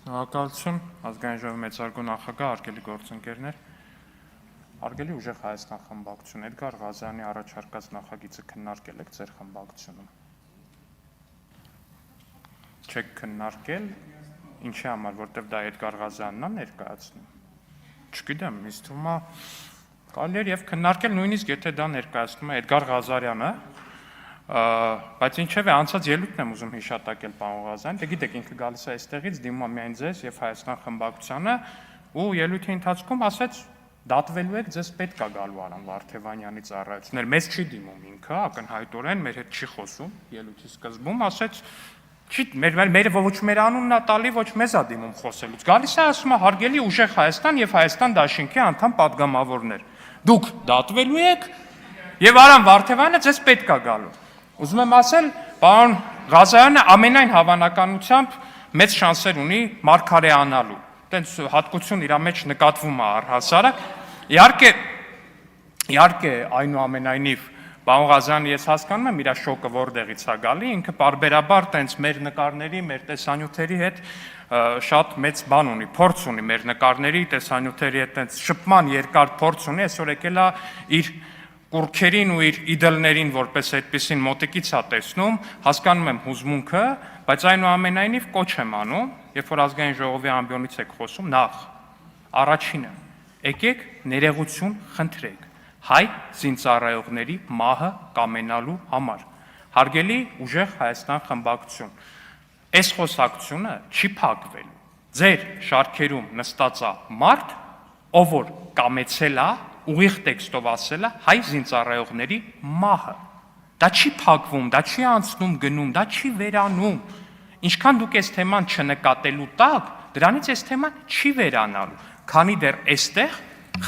Շնորհակալություն ազգային ժողովի մեծարգո նախագահ, հարգելի գործընկերներ, հարգելի ուժեղ Հայաստան խմբակցություն, Էդգար Ղազարյանի առաջարկած նախագիծը քննարկել եք ձեր խմբակցությունում։ Չեք քննարկել, ինչի համար, որտեղ դա Էդգար Ղազարյանն է ներկայացնում։ Չգիտեմ, ինձ թվում է կարելի է եւ քննարկել նույնիսկ եթե դա ներկայացնում է Էդգար Ղազարյանը, բայց ինչեւ է անցած ելույթն եմ ուզում հիշատակել պարոն Ղազարյան, դե գիտեք ինքը գալիս է այստեղից դիմում է միայն ձեզ եւ Հայաստան խմբակցությանը ու ելույթի ընթացքում ասեց դատվելու եք ձեզ պետք է գալու Արամ Վարդևանյանի ծառայություններ, մեզ չի դիմում ինքը, ակնհայտորեն մեր հետ չի խոսում, ելույթի սկզբում ասեց չի մեր ոչ մեր անունն է տալի, ոչ մեզ է դիմում խոսելուց։ Գալիս է ասում է հարգելի ուժեղ Հայաստան եւ Հայաստան դաշինքի անդամ падգամավորներ։ Դուք դատվելու եք եւ Արամ Վարդևյանը ձեզ պետք է գալու։ Ուզում եմ ասել, պարոն Ղազարյանը ամենայն հավանականությամբ մեծ շանսեր ունի մարգարեանալու։ Տենց հատկություն իր մեջ նկատվում է առհասարակ։ Իհարկե, այնուամենայնիվ պարոն Ղազարյանը ես հասկանում եմ իր շոկը որտեղից է գալի, ինքը պարբերաբար տենց մեր նկարների, մեր տեսանյութերի հետ շատ մեծ բան ունի, փորձ ունի մեր նկարների, տեսանյութերի հետ տենց շփման երկար փորձ ունի, այսօր եկել է իր կուրքերին ու իր իդելներին որպես այդպեսին մոտիկից է տեսնում, հասկանում եմ հուզմունքը, բայց այնուամենայնիվ կոչ եմ անում, երբ որ ազգային ժողովի ամբիոնից եք խոսում, նախ առաջինը եկեք ներողություն խնդրեք հայ զինծառայողների մահը կամենալու համար։ Հարգելի ուժեղ Հայաստան խմբակցություն, այս խոսակցությունը չի փակվելու։ Ձեր շարքերում նստած է մարդ, ով որ կամեցել է ուղիղ տեքստով ասել է հայ զինծառայողների մահը։ Դա չի փակվում, դա չի անցնում գնում, դա չի վերանում։ Ինչքան դուք այս թեման չնկատելու տակ, դրանից այս թեման չի վերանալու, քանի դեռ այստեղ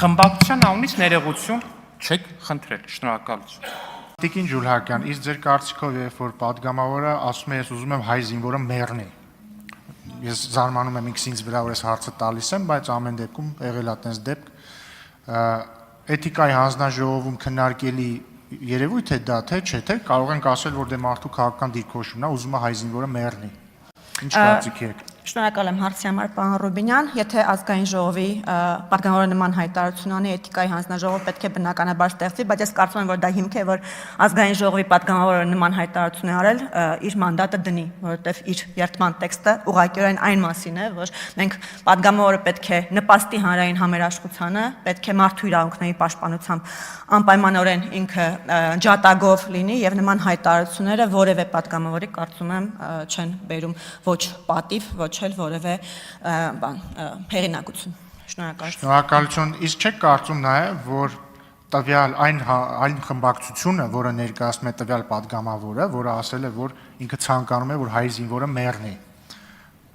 խմբակցության անունից ներողություն չեք խնդրել։ Շնորհակալություն։ Տիկին Ջուլհակյան, իսկ ձեր կարծիքով երբ որ падգամավորը ասում է ես ուզում եմ հայ զինվորը մեռնի։ Ես զարմանում եմ ինքս ինձ վրա որ այս հարցը տալիս եմ, բայց ամեն դեպքում եղել է այդպես դեպք Էթիկայի հանձնաժողովում քննարկելի երևույթ է դա, թե չէ, թե կարող ենք ասել, որ դե մարդու քաղաքական դիրքորոշումն է, ուզում է հայ զինվորը մեռնի։ Ինչ կարծիք եք։ Շնորհակալ եմ հարցի համար, պարոն Ռուբինյան, եթե ազգային ժողովի падգամավորը նման հայտարարություն անի, Էթիկայի հանձնաժողովը պետք է բնականաբար ստեղծվի, բայց ես կարծում եմ, որ դա հիմք է, որ ազգային ժողովի падգամավորը նման հայտարարություն է արել, իր մանդատը դնի, որովհետև իր երթման տեքստը ուղղակիորեն այն մասին է, որ մենք падգամավորը պետք է նպաստի հանրային համերաշխությանը, պետք է մարդու իրավունքների պաշտպանությամբ անպայմանորեն ինքը ջատագով լինի եւ նման հայտարարությունները որևէ падգամավորի կարծում եմ չեն բերում ոչ պատիվ, ոչ էլ որևէ հեղինակություն։ Շնորհակալություն։ Շնորհակալություն։ Իսկ չեք կարծում նաև, որ տվյալ այն խմբակցությունը, որը ներկայացնում է տվյալ падգամավորը, որը ասել է, որ ինքը ցանկանում է, որ հայ զինվորը մեռնի։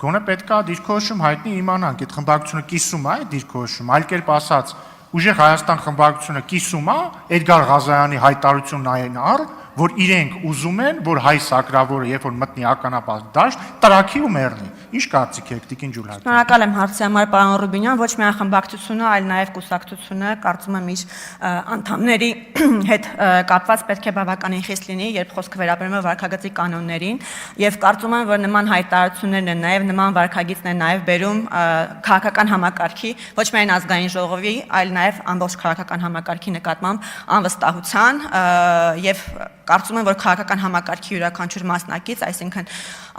Գոնե պետք է դիրքորոշում հայտնի իմանանք, այդ խմբակցությունը կիսում է այդ դիրքորոշումը, այլ կերպ ասած, ուժեղ Հայաստան խմբակցությունը կիսում է Էդգար Ղազարյանի հայտարարությունն այն առ, որ իրենք ուզում են, որ հայ սակրավորը, երբ որ մտնի ականապատ դաշտ, տրաքի ու մեռնի։ Ինչ կարծիք եք, տիկին Ջուլհակյան։ Շնորհակալ եմ հարցի համար, պարոն Ռուբինյան, ոչ միայն խմբակցությունը, այլ նաև կուսակցությունը, կարծում եմ իր անդամների հետ կապված պետք է բավականին խիստ լինի, երբ խոսքը վերաբերում է վարքագծի կանոններին, եւ կարծում եմ, որ նման հայտարարություններն են նաև նման վարքագիծն են նաև բերում քաղաքական համակարգի, ոչ միայն ազգային ժողովի, այլ նաև ամբողջ քաղաքական համակարգի նկատմամբ անվստահության եւ կարծում եմ, որ քաղաքական համակարգի յուրաքանչյուր մասնակից, այսինքն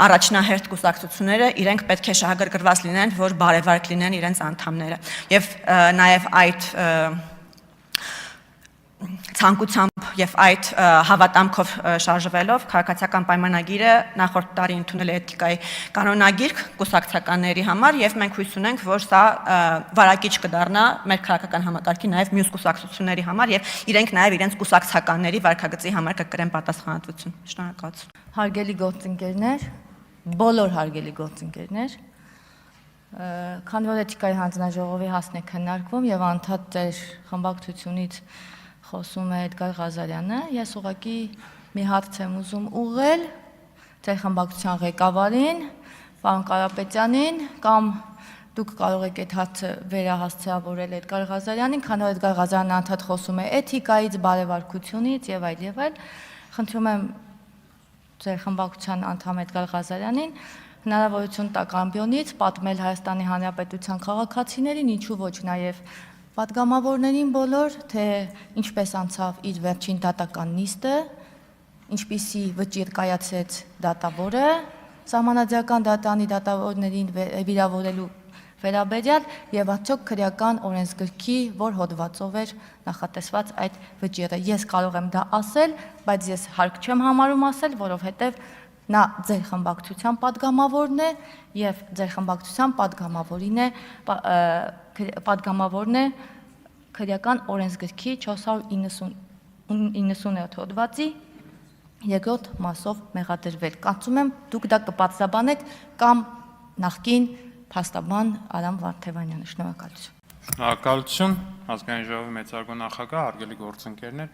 առաջնահերթ կուսակցությունները իրենք պետք է շահագրգռված լինեն, որ բարևարք լինեն իրենց անդամները։ Եվ նաև այդ ցանկությամբ եւ այդ հավատամքով շարժվելով քաղաքացիական պայմանագիրը նախորդ տարի ընդունել է Էթիկայի կանոնագիրք կուսակցականների համար եւ մենք հույս ունենք, որ սա վարակիչ կդառնա մեր քաղաքական համակարգի նաեւ մյուս կուսակցությունների համար եւ իրենք նաեւ իրենց կուսակցականների վարքագծի համար կկրեն պատասխանատվություն։ Շնորհակալություն։ Հարգելի գործընկերներ, բոլոր հարգելի գործընկերներ, քանի որ Էթիկայի հանձնաժողովի հասն է քննարկվում եւ անդադ ձեր խմբակցությունից խոսում է Էդգար Ղազարյանը, ես ուղղակի մի հարց եմ ուզում ուղղել ձեր խմբակցության ղեկավարին, պարոն Կարապետյանին, կամ դուք կարող եք այդ հարցը վերահասցրավորել Էդգար Ղազարյանին, քանի որ Էդգար Ղազարյանը անդադ խոսում է էթիկայից, բարևարքությունից եւ այլ, խնդրում եմ ձեր խմբակցության անդամ Էդգար Ղազարյանին հնարավորություն տակ ամբիոնից պատմել Հայաստանի Հանրապետության քաղաքացիներին, ինչու ոչ նաև պատգամավորներին բոլոր, թե ինչպես անցավ իր վերջին դատական նիստը, ինչպիսի վճիռ կայացեց դատավորը, Սահմանադրական դատարանի դատավորներին վիրավորելու վերաբերյալ եւ արդյոք քրեական օրենսգրքի որ հոդվածով էր նախատեսված այդ վճիռը։ Ես կարող եմ դա ասել, բայց ես հարկ չեմ համարում ասել, որովհետեւ նա ձեր խմբակցության падգամավորն է եւ ձեր խմբակցության падգամավորն է քրեական օրենսգրքի 497 հոդվածի երկրորդ մասով մեղադրվել։ Կարծում եմ դուք դա կպատասխանեք կամ նախկին փաստաբան Արամ Վարդևանյանը։ Շնորհակալություն։ Շնորհակալություն, ազգային ժողովի մեծարգո նախագահ, հարգելի գործընկերներ,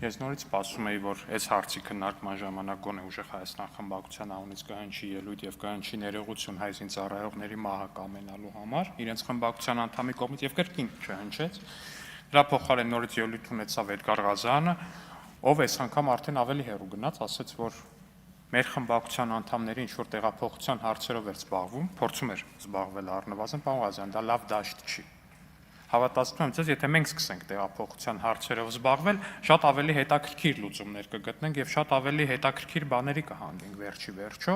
ես նորից սպասում էի, որ այս հարցի քննարկման ժամանակ գոնե ուժեղ Հայաստան խմբակցության անունից կհնչի ելույթ եւ կհնչի ներողություն հայ զինծառայողների մահը կամենալու համար, իրենց խմբակցության անդամի կողմից եւ կրկին չհնչեց։ Դրա փոխարեն նորից ելույթ ունեցավ Էդգար Ղազարյանը, ով այս անգամ արդեն ավելի հեռու գնաց, ասաց, որ մեր խմբակցության անդամների ինչ որ տեղափոխության հարցերով էր զբաղվում, փորձում էր զբաղվել առնվազն, պարոն Ղազարյան, դա լավ դաշտ չի։ Հավատացնում եմ ձեզ, եթե մենք սկսենք տեղափոխության հարցերով զբաղվել, շատ ավելի հետաքրքիր լուծումներ կգտնենք եւ շատ ավելի հետաքրքիր բաների կհանդենք վերջի վերջո,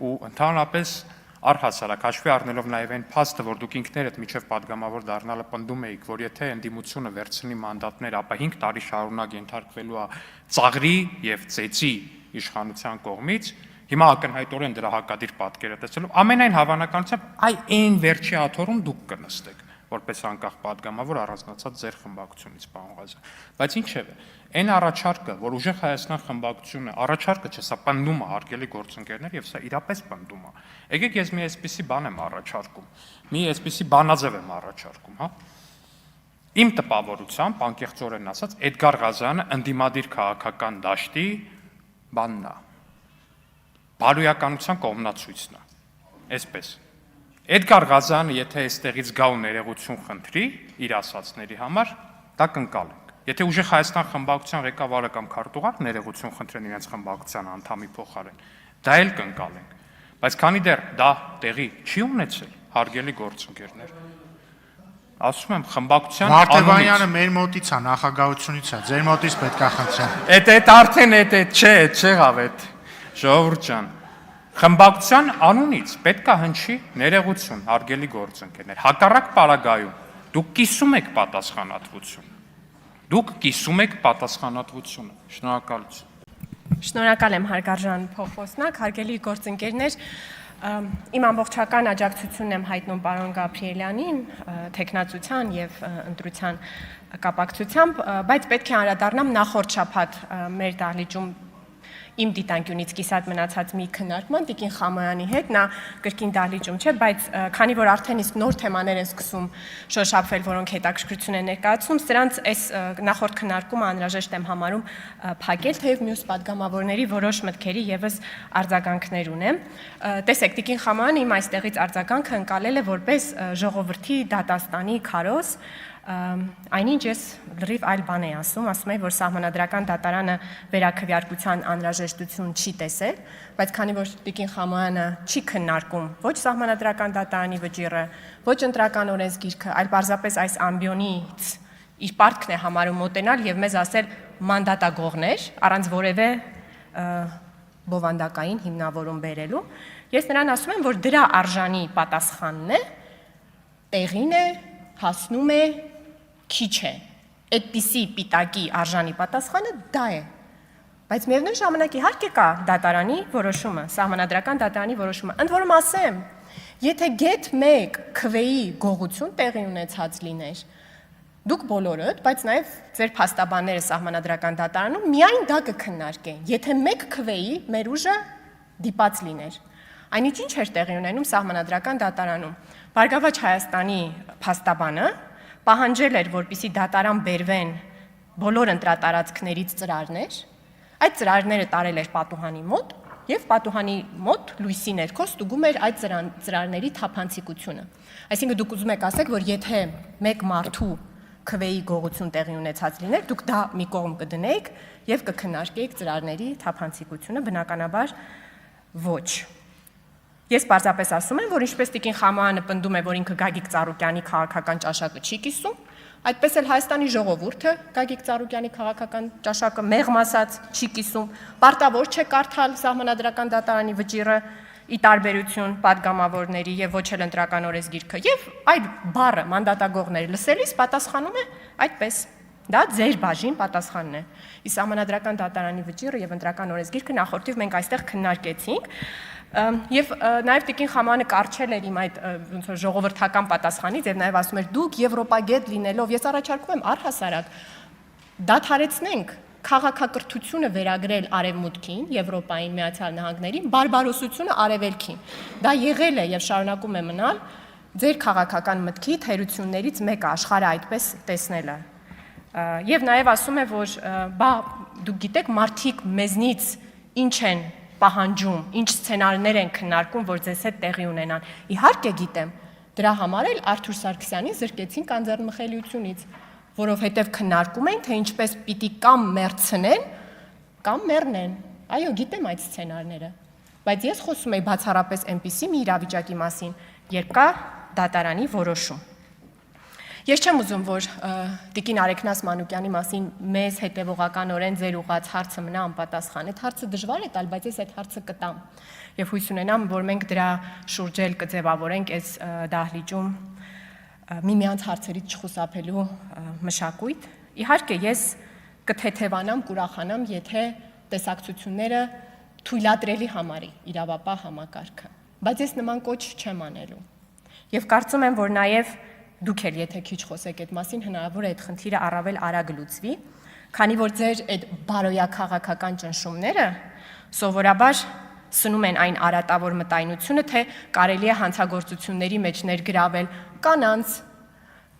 ու ընդհանրապես առհասարակ հաշվի առնելով նաեւ այն փաստը, որ դուք ինքներդ միջև падգամավոր դառնալը պնդում էիք, որ եթե ընդդիմությունը վերցնի մանդատներ, ապա 5 տարի շարունակ ենթարկվելու է ծաղրի եւ ծեծի իշխանության կողմից, հիմա ակնհայտորեն դրա հակադիր պատկերը տեսնելով, ամենայն հավանականությամբ այն վերջի աթոռում դուք կնստեք, որպես անկախ падգամավոր առանձնացած ձեր խմբակցությունից, պարոն Ղազարյան։ Բայց ինչևէ, այն առաջարկը, որ ուժեղ Հայաստան խմբակցությունը, առաջարկը չէ, սա պնդում է, հարգելի գործընկերներ, եւ սա իրապես պնդում է։ Եկեք ես մի այսպիսի բան եմ առաջարկում, մի այսպիսի բանաձև եմ առաջարկում, հա։ Իմ տպավորությամբ, անկեղծորեն ասած, Էդգար Ղազարյանը ընդդիմադիր քաղաքական դաշտի բանն է, բարոյականության կողմնացույցն է, այսպես։ Էդգար Ղազարյանը, եթե այստեղից գա ու ներողություն խնդրի իր ասածների համար, դա կընկալենք։ Եթե ուժեղ Հայաստան խմբակցության ղեկավարը կամ քարտուղար ներողություն խնդրեն իրենց խմբակցության անդամի փոխարեն, դա էլ կընկալենք։ Բայց քանի դեռ դա տեղի չի ունեցել, հարգելի գործընկերներ, ասում եմ խմբակցության Վարդևանյանը մեր մոտից է, նախագահությունից է, ձեր մոտից պետք է խնդրեմ։ Այդ արդեն չէ, չեղավ այդ, ժողովուրդ ջան։ Խմբակցության անունից պետք է հնչի ներողություն, հարգելի գործընկերներ։ Հակառակ պարագայում դուք կիսում եք պատասխանատվություն։ Դուք կիսում եք պատասխանատվությունը։ Շնորհակալություն։ Շնորհակալ եմ հարգարժան փոխոսնակ, հարգելի գործընկերներ, իմ ամբողջական աջակցությունն եմ հայտնում պարոն Գաբրիելյանին թեկնածության եւ ընտրության կապակցությամբ, բայց պետք է անդրադառնամ նախորդ շաբաթ մեր դահլիճում իմ դիտանկյունից կիսատ մնացած մի քննարկման Տիկին Խամոյանի հետ, նա կրկին դահլիճում չէ, բայց քանի որ արդեն իսկ նոր թեմաներ են սկսում շոշափվել, որոնք հետաքրքրություն են ներկայացում, սրանց այս նախորդ քննարկումը անհրաժեշտ եմ համարում փակել, թեև մյուս падգամավորների որոշ մտքերի եւս արձագանքներ ունեմ։ Տեսեք, Տիկին Խամոյանը իմ այստեղից արձագանքը ընկալել է որպես ժողովրդի դատաստանի քարոզ, այնինչ ես լրիվ այլ բան եմ ասում եմ, որ Սահմանադրական դատարանը վերաքվեարկության անհրաժեշտություն չի տեսել, բայց քանի որ Տիկին Խամոյանը չի քննարկում ոչ Սահմանադրական դատարանի վճիռը, ոչ ընտրական օրենսգիրքը, այլ պարզապես այս ամբիոնից իր պարտքն է համարում մոտենալ եւ մեզ ասել մանդատագողներ, առանց որևէ բովանդակային հիմնավորում բերելու, ես նրան ասում եմ, որ դրա արժանի պատասխանն է, տեղին է, հասնում է, քիչ է, այդպիսի պիտակի արժանի պատասխանը դա է, բայց միևնույն ժամանակ իհարկե կա դատարանի որոշումը, Սահմանադրական դատարանի որոշումը, ընդ որում ասեմ, եթե գեթ 1 քվեի գողություն տեղի ունեցած լիներ, դուք բոլորդ, բայց նաև ձեր փաստաբանները Սահմանադրական դատարանում միայն դա կքննարկեն, եթե 1 քվեի մեր ուժը դիպած լիներ, այնինչ ինչ էր տեղի ունենում Սահմանադրական դատարանում, Բարգավաճ Հայաստանի փաստաբանը պահանջել էր, որպեսզի դատարան բերվեն բոլոր ընտրատարածքներից ծրարներ, այդ ծրարները տարել էր պատուհանի մոտ եւ պատուհանի մոտ լույսի ներքո ստուգում էր այդ ծրարների թափանցիկությունը։ Այսինքն դուք ուզում եք ասեք, որ եթե մեկ մարդու քվեի գողություն տեղի ունեցած լիներ, դուք դա մի կողմ կդնեիք եւ կքննարկեիք ծրարների թափանցիկությունը, բնականաբար ոչ։ Ես պարզապես ասում եմ, որ ինչպես Տիկին Խամոյանը պնդում է, որ ինքը Գագիկ Ծառուկյանի քաղաքական ճաշակը չի կիսում, այդպես էլ Հայաստանի ժողովուրդը Գագիկ Ծառուկյանի քաղաքական ճաշակը մեղմ ասած չի կիսում, պարտավոր չէ կարդալ Սահմանադրական դատարանի վճիռը ի տարբերություն падգամավորների եւ ոչ էլ ընտրական օրենսգիրքը եւ այդ բառը մանդատագողներ լսելիս պատասխանում է այդպես դա ձեր բաժին պատասխանն է ի Սահմանադրական դատարանի վճիռը եւ ընտրական օրենսգիրքը նախորդիվ մենք այստեղ քննարկեցինք եւ նաեւ Տիկին Խամոյանը կարճել էր իմ այդ ոնց որ ժողովրդական պատասխանից եւ նաեւ ասում էր դուք եվրոպագետ լինելով ես առաջարկում եմ առհասարակ դադարեցնենք քաղաքակրթությունը վերագրել արևմուտքին, Եվրոպային, Միացյալ Նահանգներին, բարբարոսությունը արևելքին։ Դա եղել է եւ շարունակում է մնալ ձեր քաղաքական մտքի թերություններից մեկը աշխարհը այդպես տեսնելը։ Եվ նաեւ ասում է, որ բա դուք գիտեք մարդիկ մեզնից ինչ են պահանջում, ինչ սցենարներ են քննարկում, որ ձեզ հետ տեղի ունենան։ Իհարկե գիտեմ, դրա համար էլ Արթուր Սարգսյանին զրկեցին կանձեռնմխելիությունից, որովհետև քննարկում են, թե ինչպես պիտի կամ մեռցնեն, կամ մեռնեն։ Այո, գիտեմ այդ սցենարները, բայց ես խոսում եմ բացառապես այնպիսի մի իրավիճակի մասին, երբ կա դատարանի որոշում։ Ես չեմ ուզում, որ Տիկին Արեգնաս Մանուկյանի մասին մեզ հետևողականորեն ձեր ուղղած հարցը մնա անպատասխան։ Այդ հարցը դժվար է տալ, բայց ես այդ հարցը կտամ։ Եվ հույս ունենամ, որ մենք դրա շուրջ էլ կձևավորենք այս դահլիճում միմյանց հարցերից չխուսափելու մշակույթ։ Իհարկե ես կթեթևանամ, կուրախանամ, եթե տեսակցությունները թույլատրելի համարի իրավապահ համակարգը, բայց ես նման կոչ չեմ անելու։ Եվ կարծում եմ, որ նաև դուք էլ եթե քիչ խոսեք այդ մասին, հնարավոր է այդ խնդիրը առավել արագ լուծվի, քանի որ ձեր այդ բարոյաքաղաքական ճնշումները սովորաբար սնում են այն արատավոր մտայնությունը, թե կարելի է հանցագործությունների մեջ ներգրավել կանանց,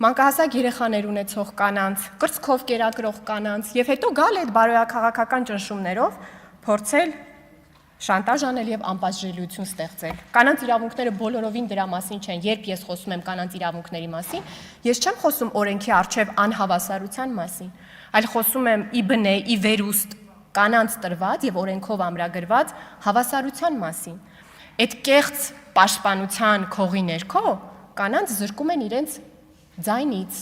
մանկահասակ երեխաներ ունեցող կանանց, կրծքով կերակրող կանանց, եւ հետո գալ այդ բարոյաքաղաքական ճնշումներով փորձել շանտաժ անել եւ անպաշտպանություն ստեղծել։ Կանանց իրավունքները բոլորովին դրա մասին չեն, երբ ես խոսում եմ կանանց իրավունքների մասին, ես չեմ խոսում օրենքի առջև անհավասարության մասին, այլ խոսում եմ ի բնե, ի վերուստ կանանց տրված եւ օրենքով ամրագրված հավասարության մասին։ Այդ կեղծ պաշտպանության քողի ներքո կանանց զրկում են իրենց ձայնից,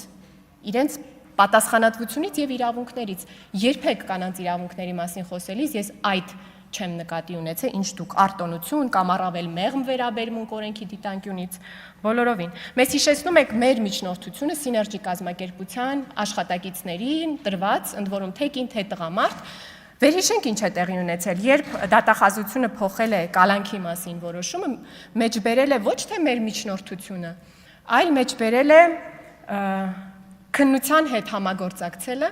իրենց պատասխանատվությունից եւ իրավունքներից։ Երբեք կանանց իրավունքների մասին խոսելիս ես այդ չեմ նկատի ունեցել, ինչ դուք արտոնություն կամ առավել մեղմ վերաբերմունք օրենքի դիտանկյունից բոլորովին։ Մեզ հիշեցնում եք մեր միջնորդությունը Սիներգի կազմակերպության աշխատակիցներին տրված, ընդ որում թե կին, թե տղամարդ։ Վերհիշենք ինչ է տեղի ունեցել, երբ դատախազությունը փոխել է կալանքի մասին որոշումը, մեջբերել է ոչ թե մեր միջնորդությունը, այլ մեջբերել է քննության հետ համագործակցելը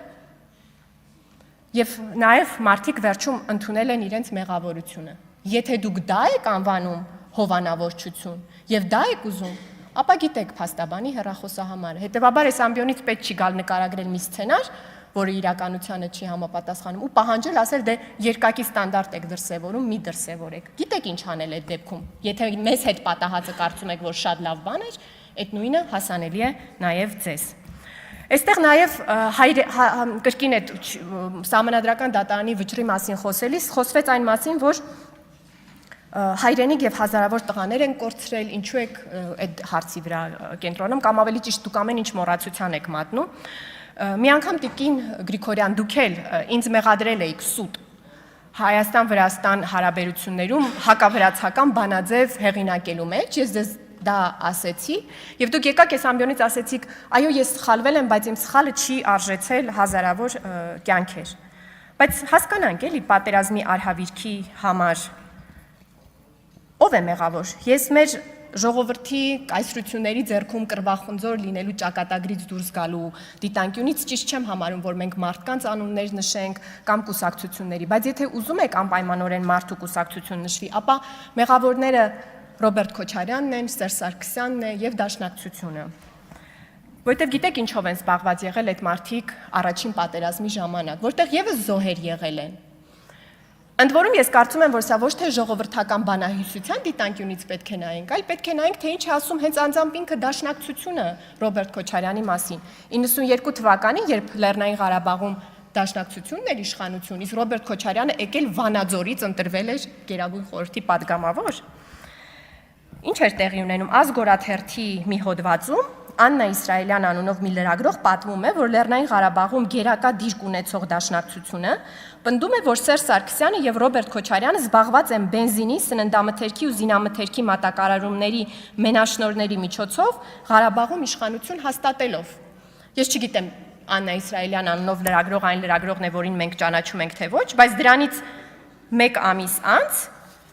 եւ նաեւ մարդիկ վերջում ընդունել են իրենց մեղավորությունը։ Եթե դուք դա եք անվանում հովանավորչություն եւ դա եք ուզում, ապա գիտեք փաստաբանի հեռախոսահամարը։ Հետեւաբար այս ամբիոնից պետք չի գալ նկարագրել մի սցենար, որը իրականությանը չի համապատասխանում ու պահանջել ասել դե երկակի ստանդարտ եք դրսևորում, մի դրսևորեք։ Գիտեք ինչ անել այդ դեպքում։ Եթե մեզ հետ պատահածը կարծում եք, որ շատ լավ բան էր, այդ նույնը հասանելի է նաեւ ձեզ։ Այստեղ նաև կրկին այդ Սահմանադրական դատարանի վճռի մասին խոսելիս խոսվեց այն մասին, որ հայրենիք եւ հազարավոր տղաներ են կորցրել, ինչու եք այդ հարցի վրա կենտրոնում կամ ավելի ճիշտ դուք ամեն ինչ մոռացության եք մատնում։ Մի անգամ Տիկին Գրիգորյան դուք էլ ինձ մեղադրել էիք սուտ Հայաստան-Վրաստան հարաբերություններում հակավրացական բանաձև հեղինակելու մեջ, ես ձեզ դա ասեցի, եւ դուք եկաք այս ամբիոնից ասեցիք, այո, ես սխալվել եմ, բայց իմ սխալը չի արժեցել հազարավոր կյանքեր։ Բայց հասկանանք էլի պատերազմի արհավիրքի համար ով է մեղավոր։ Ես մեր ժողովրդի կայսրությունների ձեռքում կռվախնձոր լինելու ճակատագրից դուրս գալու դիտանկյունից ճիշտ չեմ համարում, որ մենք մարդկանց անուններ նշենք կամ կուսակցությունների, բայց եթե ուզում եք անպայմանորեն մարդ ու կուսակցություն նշվի, ապա մեղավորները Ռոբերտ Քոչարյանն են, Սերժ Սարգսյանն է եւ Դաշնակցությունը։ Որտեւ գիտեք ինչով են զբաղված եղել այդ մարդիկ առաջին պատերազմի ժամանակ, որտեղ եւս զոհեր եղել են։ Ընդ որում ես կարծում եմ, որ սա ոչ թե ժողովրդական բանահյուսության դիտանկյունից պետք է նայենք, այլ պետք է նայենք, թե ինչ է ասում հենց անձամբ ինքը Դաշնակցությունը Ռոբերտ Քոչարյանի մասին։ 92 թվականին, երբ Լեռնային Ղարաբաղում Դաշնակցությունն էր իշխանություն, իսկ Ռոբերտ Քոչարյանը եկել Վանաձորից ընտրվել էր Գերագույն խորհրդի պատգամավոր։ Ինչ էր տեղի ունենում Ազգորաթերթի մի հոդվածում Աննա Իսրայելյան անունով մի լրագրող պատմում է, որ Լեռնային Ղարաբաղում գերակա դիրք ունեցող դաշնակցությունը պնդում է, որ Սերժ Սարգսյանը եւ Ռոբերտ Քոչարյանը զբաղված են բենզինի, սննդամթերքի ու զինամթերքի մատակարարումների մենաշնորհների միջոցով Ղարաբաղում իշխանություն հաստատելով։ Ես չգիտեմ Աննա Իսրայելյան անունով լրագրող այն լրագրողն է, որին մենք ճանաչում ենք թե ոչ, բայց դրանից 1 ամիս անց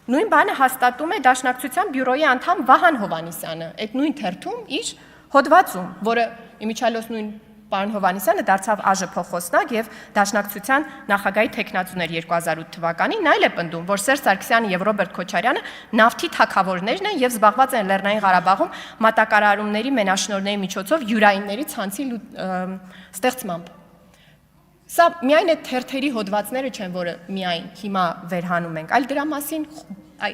նույն բանը հաստատում է Դաշնակցության բյուրոյի անդամ Վահան Հովհաննիսյանը, այդ նույն թերթում իր հոդվածում, որը իմիջիալոց նույն պարոն Հովհաննիսյանը դարձավ ԱԺ փոխոսնակ եւ Դաշնակցության նախագահի թեկնածուներ 2008 թվականին, նա էլ է պնդում, որ Սերժ Սարգսյանը եւ Ռոբերտ Քոչարյանը նավթի թագավորներն են եւ զբաղված են Լեռնային Ղարաբաղում մատակարարումների մենաշնորհների միջոցով յուրայինների ցանցի ստեղծմամբ։ Սա միայն այդ թերթերի հոդվածները չեն, որը միայն հիմա վերհանում ենք, այլ դրա մասին,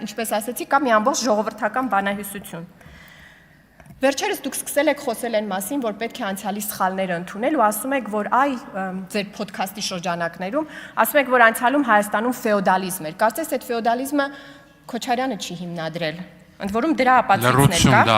ինչպես ասեցի, կա մի ամբողջ ժողովրդական բանահյուսություն։ Վերջերս դուք սկսել եք խոսել այն մասին, որ պետք է անցյալի սխալները ընդունել ու ասում եք, որ ձեր ոդքասթի շրջանակներում ասում եք, որ անցյալում Հայաստանում ֆեոդալիզմ էր։ Կարծես այդ ֆեոդալիզմը Քոչարյանը չի հիմնադրել։ Ընդ որում դրա ապացույցներ կա։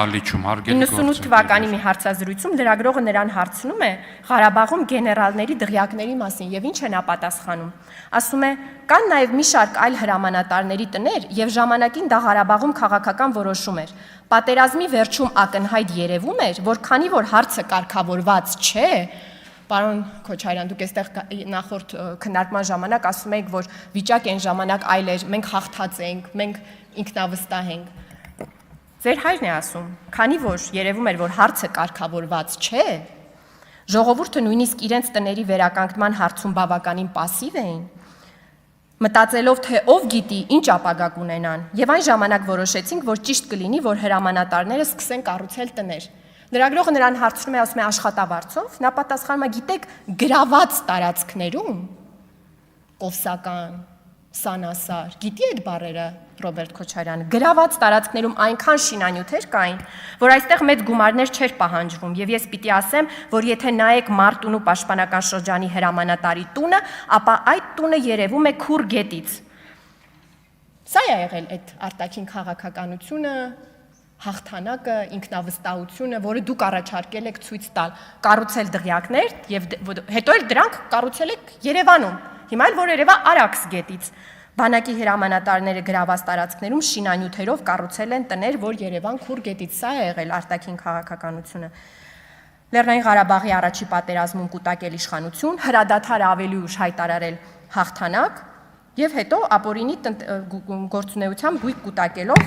98 թվականի մի հարցազրույցում լրագրողը նրան հարցնում է Ղարաբաղում գեներալների դղյակների մասին եւ ինչ են ապատասխանում։ Ասում է. կան նաեւ մի շարք այլ հրամանատարների տներ եւ ժամանակին դա Ղարաբաղում քաղաքական որոշում էր։ Պատերազմի վերջում ակնհայտ երևում էր, որ քանի որ հարցը կարգավորված չէ, պարոն Քոչարյան, դուք այստեղ նախորդ քննարկման ժամանակ ասում եք, որ վիճակը այն ժամանակ այլ էր, մենք հաղթած ենք, մենք ինքնավստահ ենք։ Ձեր հայրն է ասում, քանի որ երևում էր, որ հարցը կարգավորված չէ, ժողովուրդը նույնիսկ իրենց տների վերականգնման հարցում բավականին պասիվ էին, մտածելով, թե ով գիտի ինչ ապագա կունենան, եւ այն ժամանակ որոշեցինք, որ ճիշտ կլինի, որ հրամանատարները սկսեն կառուցել տներ։ Լրագրողը նրան հարցնում է, ասում է աշխատավարձով, նա պատասխանում է, գիտեք, գրաված տարածքներում, Կովսական, Սանասար, գիտի այդ բառերը Ռոբերտ Քոչարյանը, գրաված տարածքներում այնքան շինանյութեր կային, որ այստեղ մեծ գումարներ չէր պահանջվում, եւ ես պիտի ասեմ, որ եթե նայեք Մարտունու պաշտպանական շրջանի հրամանատարի տունը, ապա այդ տունը երևում է քուր գետից։ Սա է եղել այդ արտաքին քաղաքականությունը, հաղթանակը, ինքնավստահությունը, որը դուք առաջարկել եք ցույց տալ, կառուցել դղյակներ եւ հետո էլ դրանք կառուցել եք Երևանում։ Հիմա էլ որ երևա Արաքս գետից։ Բանակի հրամանատարները գրաված տարածքներում շինանյութերով կառուցել են տներ, որ Երևան քուր գետից, սա է եղել արտաքին քաղաքականությունը։ Լեռնային Ղարաբաղի առաջի պատերազմում կուտակել իշխանություն, հրադադարը ավելի ուշ հայտարարել հաղթանակ եւ հետո ապօրինի գործունեությամբ գույք կուտակելով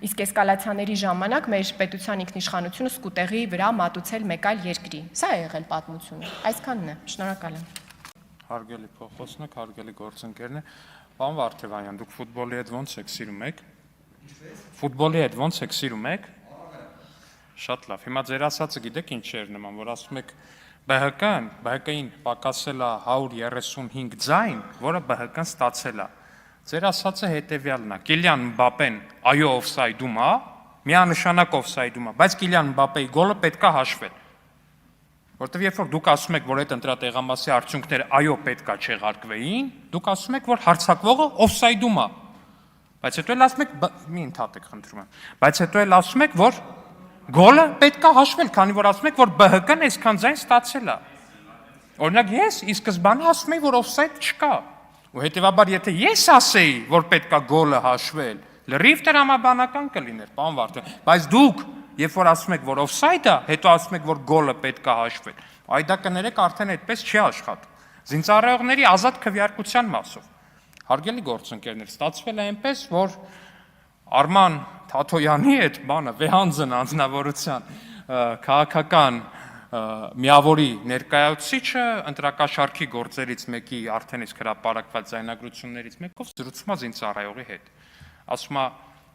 իսկ էսկալացիաների ժամանակ մեր պետության ինքնիշխանությունը սկուտեղի վրա մատուցել մեկ այլ երկրի։ Սա է եղել պատմությունը։ Այսքանն է։ Շնորհակալ եմ։ Հարգելի փոխոսնակ, հարգելի գործընկերներ, պարոն Վարդևանյան, դուք ֆուտբոլի հետ ո՞նց եք սիրում եք։ Ֆուտբոլի հետ ո՞նց եք սիրում եք։ Շատ լավ։ Հիմա ձեր ասածը գիտեք ինչ էր նման, որ ասում եք ԲՀԿ-ին պակասել է 135 ձայն, որը ԲՀԿ-ն ստացել է։ Ձեր ասածը հետևյալն է. Կիլիան Մբապեն այո օֆսայդում է, միանշանակ օֆսայդում է, բայց Կիլիան Մբապեի գոլը պետքա հաշվել։ Որտեւ երբ որ դուք ասում եք, որ այդ ընտրատեղամասի արդյունքները այո պետքա չեղարկվեին, դուք ասում եք, որ հարձակվողը օֆսայդում է։ Բայց հետո էլ ասում եք, մի ընդհատեք, խնդրում եմ։ Բայց հետո էլ ասում եք, որ գոլը պետքա հաշվել, քանի որ ասում եք, որ ԲՀԿ-ն այսքան ձայն ստացել է։ Օրինակ ես ի սկզբանե ասում եի, որ օֆսայդ չկա։ Ու հետեւաբար եթե ես ասեի, որ պետքա գոլը հաշվել, լրիվ տրամաբանական կլիներ, պարոն Վարդան, բայց դուք երբ որ ասում եք, որ օֆսայդ է, հետո ասում եք, որ գոլը պետքա հաշվել, այդ դա կներեք արդեն այդպես չի աշխատում։ Զինծառայողների ազատ քվեարկության մասով։ Հարգելի գործընկերներ, ստացվել է այնպես, որ Արման Թաթոյանի այդ բանը վեհանձն անձնավորության քաղաքական միավորի ներկայացուցիչը ընտրակաշարքի գործերից մեկի արդեն իսկ հրապարակված ձայնագրություններից մեկով զրուցում է զինծառայողի հետ։ Ասում է,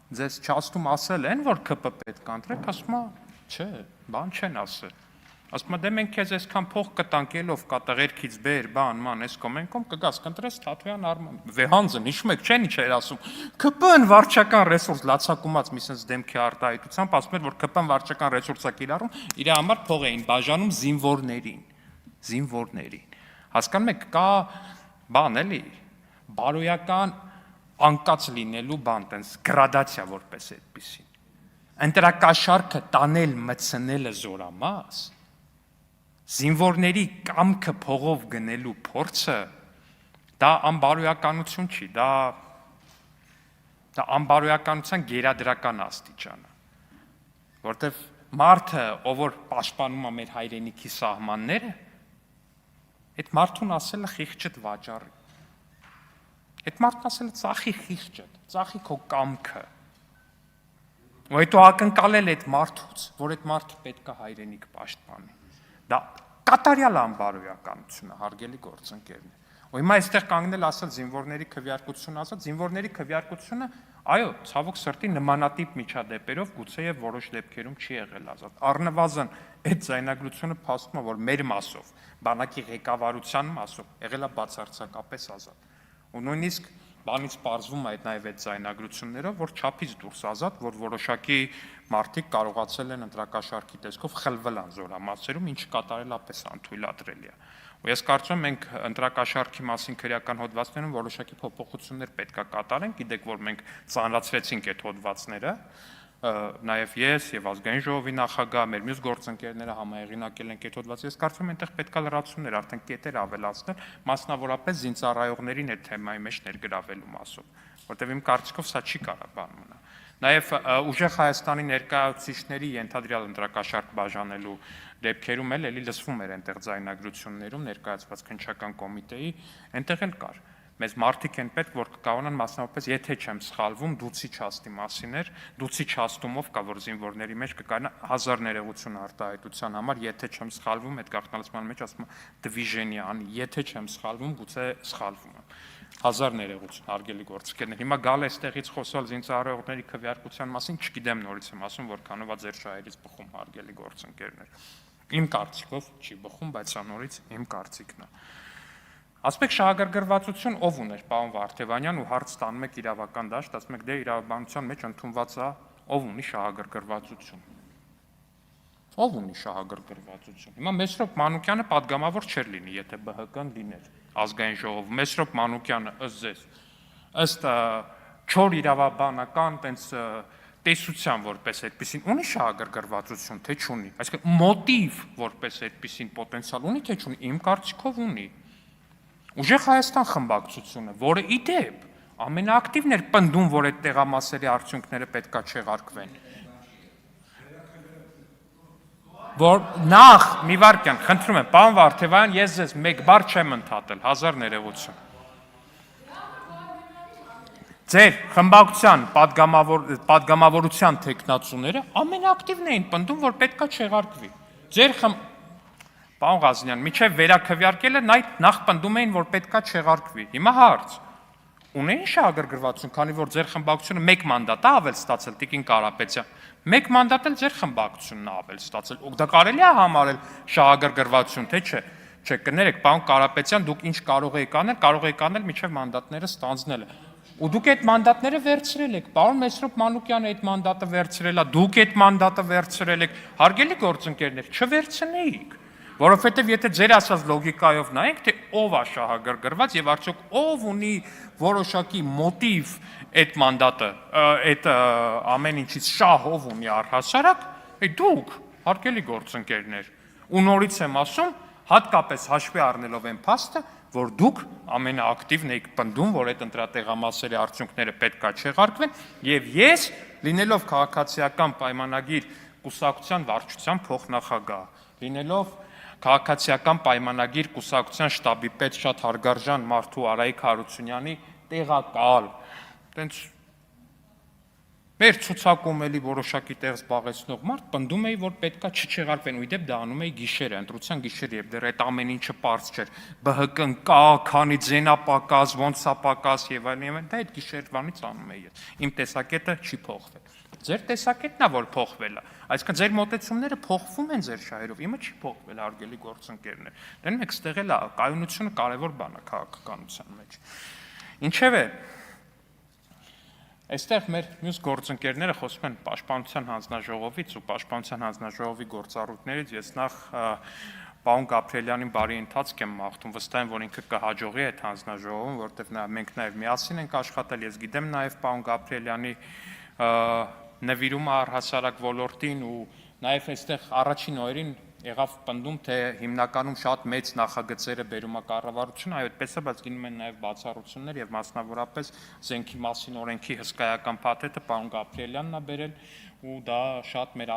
ձեզ չաստում ասել են, որ ԿՊ պետք ընտրեք, ասում է, չէ, բան չեն ասել։ Ասում է, դե մենք քեզ այսքան փող կտանք ելով կա տղերքից բեր, բան, ման, այս կոմենկոմ կգաս կընտրես Թաթոյան Արման։ Վեհանձն, հիշում եք, չէ՞, ինչ էր ասում։ ԿՊ-ն վարչական ռեսուրս լացակումած մի sense դեմքի արտահայտությամբ ասում էր, որ ԿՊ-ն վարչական ռեսուրս է կիրառում, իր համար փող էին բաժանում զինվորներին։ Հասկանում եք, կա բան էլի, բարոյական անկած լինելու բան, տենց գրադացիա որպես այդպեսին։ Ընտրակաշարքը տանել մտցնելը զորամաս, զինվորների կամքը փողով գնելու փորձը, դա անբարոյականություն չի, դա անբարոյականության գերադրական աստիճան է, որտեվ մարդը, ով որ պաշտպանում է մեր հայրենիքի սահմանները, այդ մարդուն ասելը խիղճդ վաճառի։ Այդ մարդն ասելը ծախի խիղճդ, ծախի քո կամքը։ Ու հետո ակնկալել այդ մարդուց, որ այդ մարդը պետք է հայրենիք պաշտպանի։ Դա կատարյալ անբարոյականություն է, հարգելի գործընկերներ։ Ու հիմա այստեղ կանգնել ասել զինվորների քվեարկություն ասած, զինվորների քվեարկությունը, այո, ցավոք սրտի նմանատիպ միջադեպերով գուցեև որոշ դեպքերում չի եղել ազատ։ Առնվազն այդ ձայնագրությունը փաստում է, որ մեր մասով, բանակի ղեկավարության մասով եղել է բացարձակապես ազատ։ Ու նույնիսկ բանից պարզվում է այդ նաև այդ ձայնագրություններով, որ չափից դուրս ազատ, որ որոշակի մարդիկ կարողացել են ընտրակաշարքի տեսքով խլվել են զորամասերում, ինչը կատարելապես անթույլատրելի է։ Ու ես կարծում եմ մենք ընտրակաշարքի մասին քրեական հոդվածներում որոշակի փոփոխություններ պետք է կատարենք, գիտեք, որ մենք ծանրացրեցինք այդ հոդվածները, նաև ես եւ ազգային ժողովի նախագահ, մեր մյուս գործընկերները համահեղինակել են այդ հոդվածը։ Ես կարծում եմ այնտեղ պետք է լրացումներ, արդեն կետեր ավելացնել, մասնավորապես զինծառայողներին այդ թեմայի մեջ ներգրավելու մասով, որտեղ իմ կարծիքով սա չի կարող բան մնա։ Նաև ուժեղ Հայաստանի ներկայացուցիչների ենթադրյալ ընտրակաշարք բաժանելու դեպքերում էլ էլի լսվում էր այնտեղ ձայնագրություններում ներկայացված քննչական կոմիտեի, այնտեղ էլ կար։ Մեզ մարդիկ են պետք, որ կկարողանան մասնավորապես, եթե չեմ սխալվում, դուցի չաստի մասին էր, դուցի չաստումով կա, որ զինվորների մեջ կկարողանա 1000 ներողություն արտահայտության համար, եթե չեմ սխալվում, այդ գաղտնալցման մեջ ասում է դվիժենյան, եթե չեմ սխալվում, գուցե սխալվում եմ։ 1000 ներողություն, հարգելի գործընկերներ։ Հիմա գալ էստեղից խոսալ զինծառայողների քվեարկության մասին, չգիտեմ նորից եմ ասում, որքանով է ձեր շահերից բխում, հարգելի գործընկերներ։ Իմ կարծիքով չի բխում, բայց սա նորից իմ կարծիքն է։ Ասպեք շահագրգռվածություն ով ուներ, պարոն Վարդևանյան, ու հարց տանում եք իրավական դաշտ, ասում եք դե իրավաբանության մեջ ընդունված է, ով ունի շահագրգռվածություն։ Ով ունի շահագրգռվածություն։ Հիմա Մեսրոպ Մանուկյանը պատգամավոր չէր լինի, եթե ԲՀԿ-ն լիներ, ազգային ժողով։ Մեսրոպ Մանուկյանը ըստ ձեզ, ըստ չոր իրավաբանական տենց տեսության որպես այդպեսին ունի շահագրգռվածություն, թե չունի։ Այսինքն մոտիվ որպես այդպեսին պոտենցիալ ունի, թե չունի, իմ կարծիքով ունի։ Ուժեղ Հայաստան խմբակցությունը, որը ի դեպ ամենաակտիվն էր պնդում, որ այդ տեղամասերի արդյունքները պետքա չեղարկվեն։ Որ նախ մի վարքյան, խնդրում եմ, պարոն Վարդևանյան, ես ձեզ մեկ բառ չեմ ընդհատել, 1000 ներողություն։ Ձեր խմբակցության պատգամավորության տեխնացուները ամենաակտիվն էին պնդում, որ պետքա չեղարկվի։ Ձեր Պարոն Ղազարյան, միջև վերաքվեարկելը նախ պնդում էին, որ պետքա չեղարկվի։ Հիմա հարց. ունեին շահագրգռվածություն, քանի որ ձեր խմբակցությունը մեկ մանդատ է ավել ստացել, Տիկին Կարապետյան, մեկ մանդատ էլ ձեր խմբակցությունն է ավել ստացել։ Ու դա կարելի է համարել շահագրգռվածություն, թե չէ։ Չէ, կներեք, պարոն Կարապետյան, դուք ինչ կարող եք անել, կարող եք անել միջև մանդատները ստանձնելը։ Ու դուք այդ մանդատները վերցրել եք, պարոն Մեսրոպ Մանուկյանը այդ մանդատը վերցրել է, դուք այդ մանդատը վերցրել եք, հարգելի գործընկերներ, չվերցնեիք։ Որովհետև եթե ձեր ասած լոգիկայով նայենք, թե ով է շահագրգռված եւ արդյոք ով ունի որոշակի մոտիվ այդ մանդատը, այդ ամեն ինչից շահ ով ունի առհասարակ, դուք, հարգելի գործընկերներ, ու նորից եմ ասում, հատկապես հաշվի առնելով այն փաստը, որ դուք ամենաակտիվն եք պնդում, որ այդ ընտրատեղամասերի արդյունքները պետքա չեղարկվեն, եւ ես, լինելով քաղաքացիական պայմանագիր կուսակցության վարչության փոխնախագահ, լինելով քաղաքացիական պայմանագիր կուսակցության շտաբի պետ շատ հարգարժան Մարթու Արայիկ Հարությունյանի տեղակալ, տենց մեր ցուցակում էլի որոշակի տեղ զբաղեցնող մարդ պնդում էի, որ պետքա չչեղարկվեն, ու իդեպ դա անում էի գիշերը, ընտրության գիշերը, եւ դեռ այդ ամեն ինչը པարզ չէր, ԲՀԿ-ն կա, քանի ձենապակաս, ոնց է պակաս եւ այլն, դա այդ գիշերվանից անում էի ես։ Իմ տեսակետը չի փոխվել։ Ձեր տեսակետն է, որ փոխվել է։ Այսինքն ձեր մոտեցումները փոխվում են ձեր շահերով, իմը չի փոխվել, հարգելի գործընկերներ։ Դեն մեկ ստեղ էլ է, կայունությունը կարևոր բան է քաղաքականության մեջ։ Ինչևէ, այստեղ մեր մյուս գործընկերները խոսում են պաշտպանության հանձնաժողովից ու պաշտպանության հանձնաժողովի գործառույթներից, ես նախ պարոն Գաբրիելյանին բարի ընթացք եմ մաղթում, վստահ եմ, որ ինքը կհաջողի այդ հանձնաժողովում, որովհետև մենք նաև միասին ենք աշխատել, ես գիտեմ նաև պարոն Գաբրիելյանի նվիրումը առհասարակ ոլորտին ու նաև այստեղ առաջին օրերին եղավ պնդում, թե հիմնականում շատ մեծ նախագծերը բերում է կառավարությունը, այո, այդպես է, բայց գնում են նաև բացառություններ եւ մասնավորապես զենքի մասին օրենքի հսկայական փաթեթը պարոն Գաբրիելյանն է բերել ու դա շատ մեր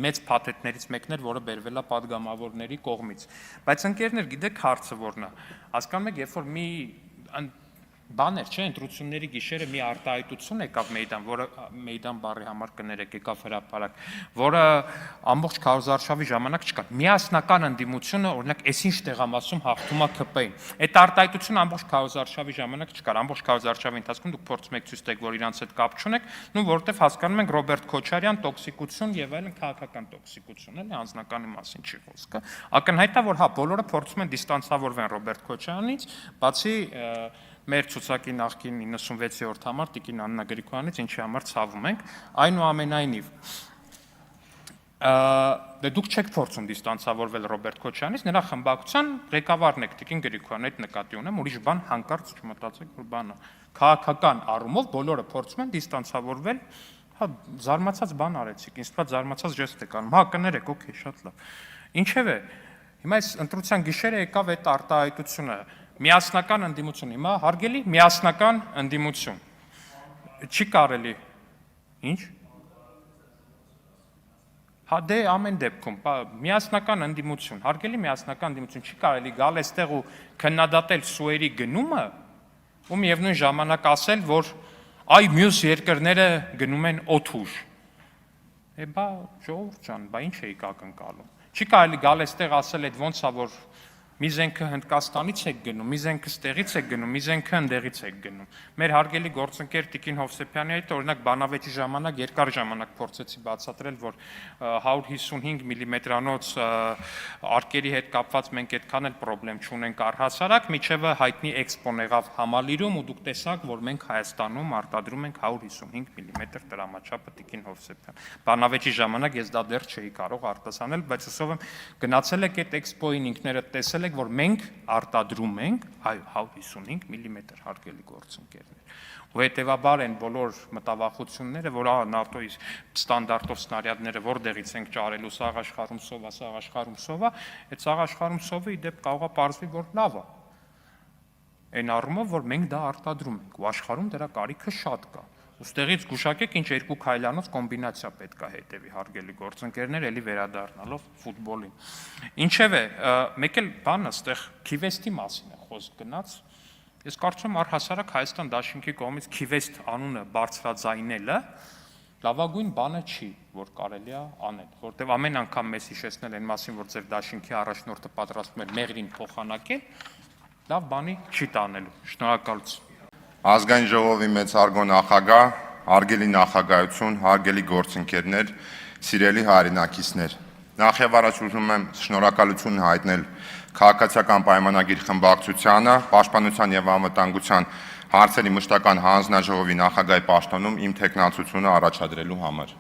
մեծ փաթեթներից մեկն էր, որը բերվել է падգամավորների կողմից։ Բայց ընկերներ, գիտեք հարցը որն է։ Հասկանում եք, երբ որ մի բաներ, չէ, ընտրությունների գիշերը մի արտահայտություն եկավ Մեյդան, որը Մեյդան բառի համար կներեք, եկավ հրապարակ, որը ամբողջ քարոզարշավի ժամանակ չկար։ Միասնական ընդդիմությունը, օրինակ, այսինչ տեղամասում հաղթում է ԿՊ-ին։ Այդ արտահայտությունը ամբողջ քարոզարշավի ժամանակ չկար։ Ամբողջ քարոզարշավի ընթացքում դուք փորձում եք ցույց տալ, որ իրանց հետ կապ չունեք, նու որովհետև հասկանում ենք Ռոբերտ Քոչարյան, տոքսիկություն եւ այլն քաղաքական տոքսիկություն, էլի, անձնականի մասին չի խոսքը։ Ակնհայտ է, որ հա, բոլորը փորձում են դիստանցավորվել Ռոբերտ Քոչարյանից, բացի մեր ցուցակի նախկին 96-րդ համար Տիկին Աննա Գրիգորյանից, ինչի համար ցավում ենք, այնուամենայնիվ դե դուք չեք փորձում դիստանցավորվել Ռոբերտ Քոչարյանից, նրա խմբակցության ղեկավարն եք Տիկին Գրիգորյան, այդ նկատի ունեմ, ուրիշ բան հանկարծ չմտածեք, որ բանը քաղաքական առումով բոլորը փորձում են դիստանցավորվել, հա զարմացած բան արեցիք, ինձ թվում է զարմացած ժեստ եք անում, հա կներեք, օքեյ, շատ լավ։ Ինչևէ, հիմա այս ընտրության գիշերը եկավ այդ արտահայտությունը միասնական ընդդիմություն, հիմա հարգելի միասնական ընդդիմություն, չի կարելի, ինչ, հա դե ամեն դեպքում, միասնական ընդդիմություն, հարգելի միասնական ընդդիմություն, չի կարելի գալ այստեղ ու քննադատել սուերի գնումը ու միևնույն ժամանակ ասել, որ այ մյուս երկրները գնում են օդուժ, բա ժողովուրդ ջան, բա ինչ էիք ակնկալում, չի կարելի գալ այստեղ ասել այդ ոնց է, որ մի զենքը Հնդկաստանից եք գնում, մի զենքը ստեղից եք գնում, մի զենքը ընդեղից եք գնում։ Մեր հարգելի գործընկեր Տիկին Հովսեփյանի հետ օրինակ բանավեճի ժամանակ երկար ժամանակ փորձեցի բացատրել, որ 155 մմ-անոց արկերի հետ կապված մենք այդքան էլ խնդրեմ չունենք առհասարակ, միջևը հայտնի էքսպոն եղավ Համալիրում ու դուք տեսաք, որ մենք Հայաստանում արտադրում ենք 155 մմ տրամաչափը Տիկին Հովսեփյան։ Բանավեճի ժամանակ ես դա դեռ չէի կարող արտասանել, բայց հուսով եմ գնացել եք այդ էքսպոին ինքներդ տեսել որ մենք արտադրում ենք 155 մմ հարգելի գործընկերներ։ Ու հետևաբար են բոլոր մտավախությունները, որ ՆԱՏՕ-ի ստանդարտով սնարյադները որտեղից ենք ճարելու, սաղ աշխարհում սովա, սաղ աշխարհում սովա, այդ սաղ աշխարհում սովը ի դեպ կարող է պարզվի, որ լավ է։ Այն առումով, որ մենք դա արտադրում ենք ու աշխարհում դրա կարիքը շատ կա։ Ոստեղից գուշակեք, ինչ երկու քայլանոց կոմբինացիա պետք է հետևի հարգելի գործընկերներ, էլի վերադառնալով ֆուտբոլին։ Ինչևէ, մեկ էլ բանը այստեղ Քիվեստի մասին է խոսք գնաց։ Ես կարծում եմ առհասարակ Հայաստան Դաշինքի կողմից Քիվեստ անունը բարձրաձայնելը լավագույն բանը չի, որ կարելի է անել, որտեղ ամեն անգամ մեզ հիշեցնել այն մասին, որ ձեր Դաշինքի առաջնորդը պատրաստվում էր մեղրին փոխանակել, լավ բանի չի տանելու։ Շնորհակալություն։ Ազգային ժողովի մեծ արգո նախագահ, հարգելի նախագահություն, հարգելի գործընկերներ, սիրելի հայրենակիցներ։ Նախ եւ առաջ ուզում եմ շնորհակալություն հայտնել քաղաքացիական պայմանագիր խմբակցությանը, պաշտպանության եւ անվտանգության հարցերի մշտական հանձնաժողովի նախագահի պաշտոնում իմ թեկնածությունը առաջադրելու համար։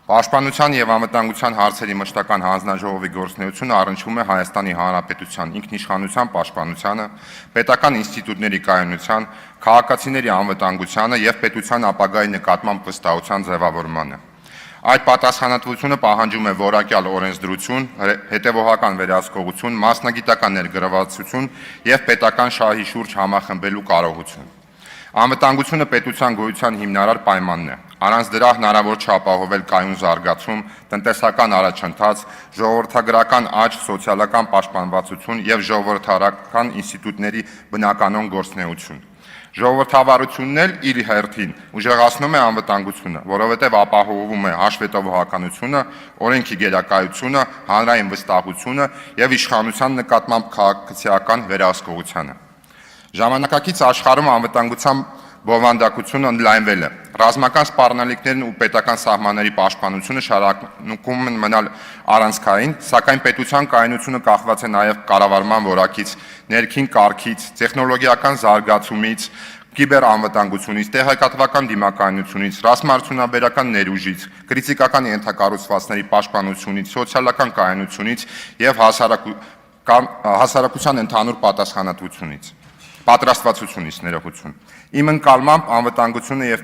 Պաշտպանության եւ անվտանգության հարցերի մշտական հանձնաժողովի գործունեությունը առնչվում է Հայաստանի Հանրապետության ինքնիշխանության պաշտպանությանը, պետական ինստիտուտների կայունության, քաղաքացիների անվտանգությանը եւ պետության ապագայի նկատմամբ վստահության ձևավորմանը։ Այդ պատասխանատվությունը պահանջում է որակյալ օրենսդրություն, հետևողական վերահսկողություն, մասնագիտական ներգրավվածություն եւ պետական շահի շուրջ համախմբելու կարողություն։ Անվտանգությունը պետության գոյության հիմնարար պայմանն է։ Առանց դրա հնարավոր չէ ապահովել կայուն զարգացում, տնտեսական առաջընթաց, ժողովրդագրական աճ, սոցիալական պաշտպանվածություն եւ ժողովրդարական ինստիտուտների բնականon գործունեություն։ Ժողովրդավարությունն էլ իր հերթին ուժեղացնում է անվտանգությունը, որովհետև ապահովում է հաշվետվողականությունը, օրենքի գերակայությունը, հանրային վստահությունը եւ իշխանության նկատմամբ քաղաքացիական վերահսկողությունը։ Ժամանակակից աշխարհում անվտանգության բովանդակությունը ընդլայնվել է։ Ռազմական սպառնալիքներն ու պետական սահմանների պաշտպանությունը շարունակում են մնալ առանցքային, սակայն պետության կայունությունը կախված է նաև կառավարման որակից, ներքին կարգից, տեխնոլոգիական զարգացումից, կիբերանվտանգությունից, տեղեկատվական դիմակայունությունից, ռազմաարդյունաբերական ներուժից, կրիտիկական ենթակառուցվածքների պաշտպանությունից, սոցիալական կայունությունից եւ հասարակության ընդհանուր պատրաստվածությունից ներողություն։ Իմ ընկալմամբ անվտանգությունը եւ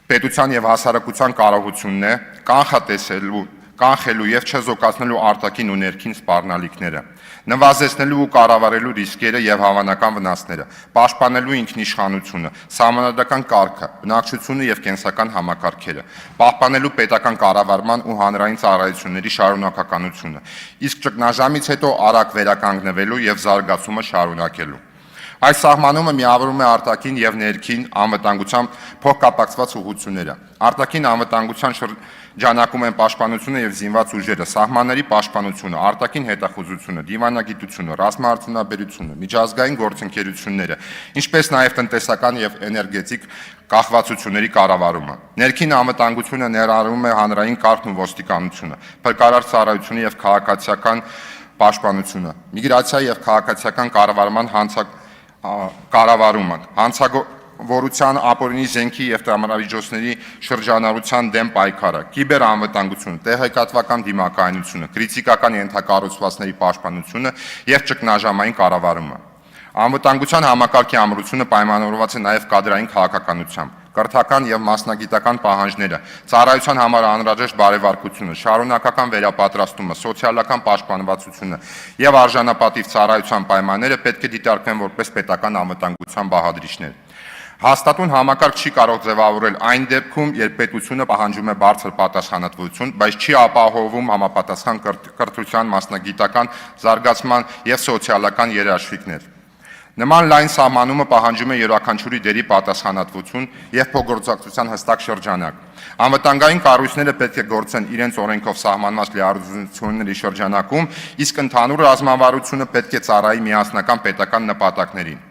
պետության եւ հասարակության կարողությունն է կանխելու եւ չզոկացնելու արտաքին ու ներքին սպառնալիքները, նվազեցնելու ու կառավարելու ռիսկերը եւ հավանական վնասները, պաշտպանելու ինքնիշխանությունը, սահմանադրական կարգը, բնակչությունը եւ կենսական համակարգերը, պահպանելու պետական կառավարման ու հանրային ծառայությունների շարունակականությունը, իսկ ճգնաժամից հետո արագ վերականգնվելու եւ զարգացումը շարունակելու։ Այս սահմանումը միավորում է արտաքին եւ ներքին անվտանգությամբ փոխկապակցված ուղղությունները։ Արտաքին անվտանգության շրջանակում են պաշտպանությունը եւ զինված ուժերը, սահմանների պաշտպանությունը, արտաքին հետախուզությունը, դիվանագիտությունը, ռազմաարդյունաբերությունը, միջազգային գործընկերությունները, ինչպես նաեւ տնտեսական եւ էներգետիկ կախվածությունների կառավարումը։ Ներքին անվտանգությունը ներառում է հանրային կարգն ու ոստիկանությունը, փրկարար ծառայությունը եւ քաղաքացիական պաշտպանությունը, միգրացիա եւ քաղաքացիական կառավարման կառավարումը, հանցագործության, ապօրինի զենքի եւ տրամադրամիջոցների շրջանառության դեմ պայքարը, կիբերանվտանգությունը, տեղեկատվական դիմակայունությունը, կրիտիկական ենթակառուցվածքների պաշտպանությունը եւ ճգնաժամային կառավարումը։ Անվտանգության համակարգի ամրությունը պայմանավորված է նաեւ կադրային քաղաքականությամբ, կրթական եւ մասնագիտական պահանջները, ծառայության համար անհրաժեշտ բարեվարկությունը, շարունակական վերապատրաստումը, սոցիալական պաշտպանվածությունը եւ արժանապատիվ ծառայության պայմանները պետք է դիտարկվեն որպես պետական անվտանգության բաղադրիչներ։ Հաստատուն համակարգ չի կարող ձևավորել այն դեպքում, երբ պետությունը պահանջում է բարձր պատասխանատվություն, բայց չի ապահովում համապատասխան կրթության, մասնագիտական զարգացման եւ սոցիալական երաշխիքներ։ Նման լայն սահմանումը պահանջում է յուրաքանչյուրի դերի պատասխանատվություն եւ փոխգործակցության հստակ շրջանակ։ Անվտանգային կառույցները պետք է գործեն իրենց օրենքով սահմանված լիարժությունների շրջանակում, իսկ ընդհանուր ռազմավարությունը պետք է ծառայի միասնական պետական նպատակներին։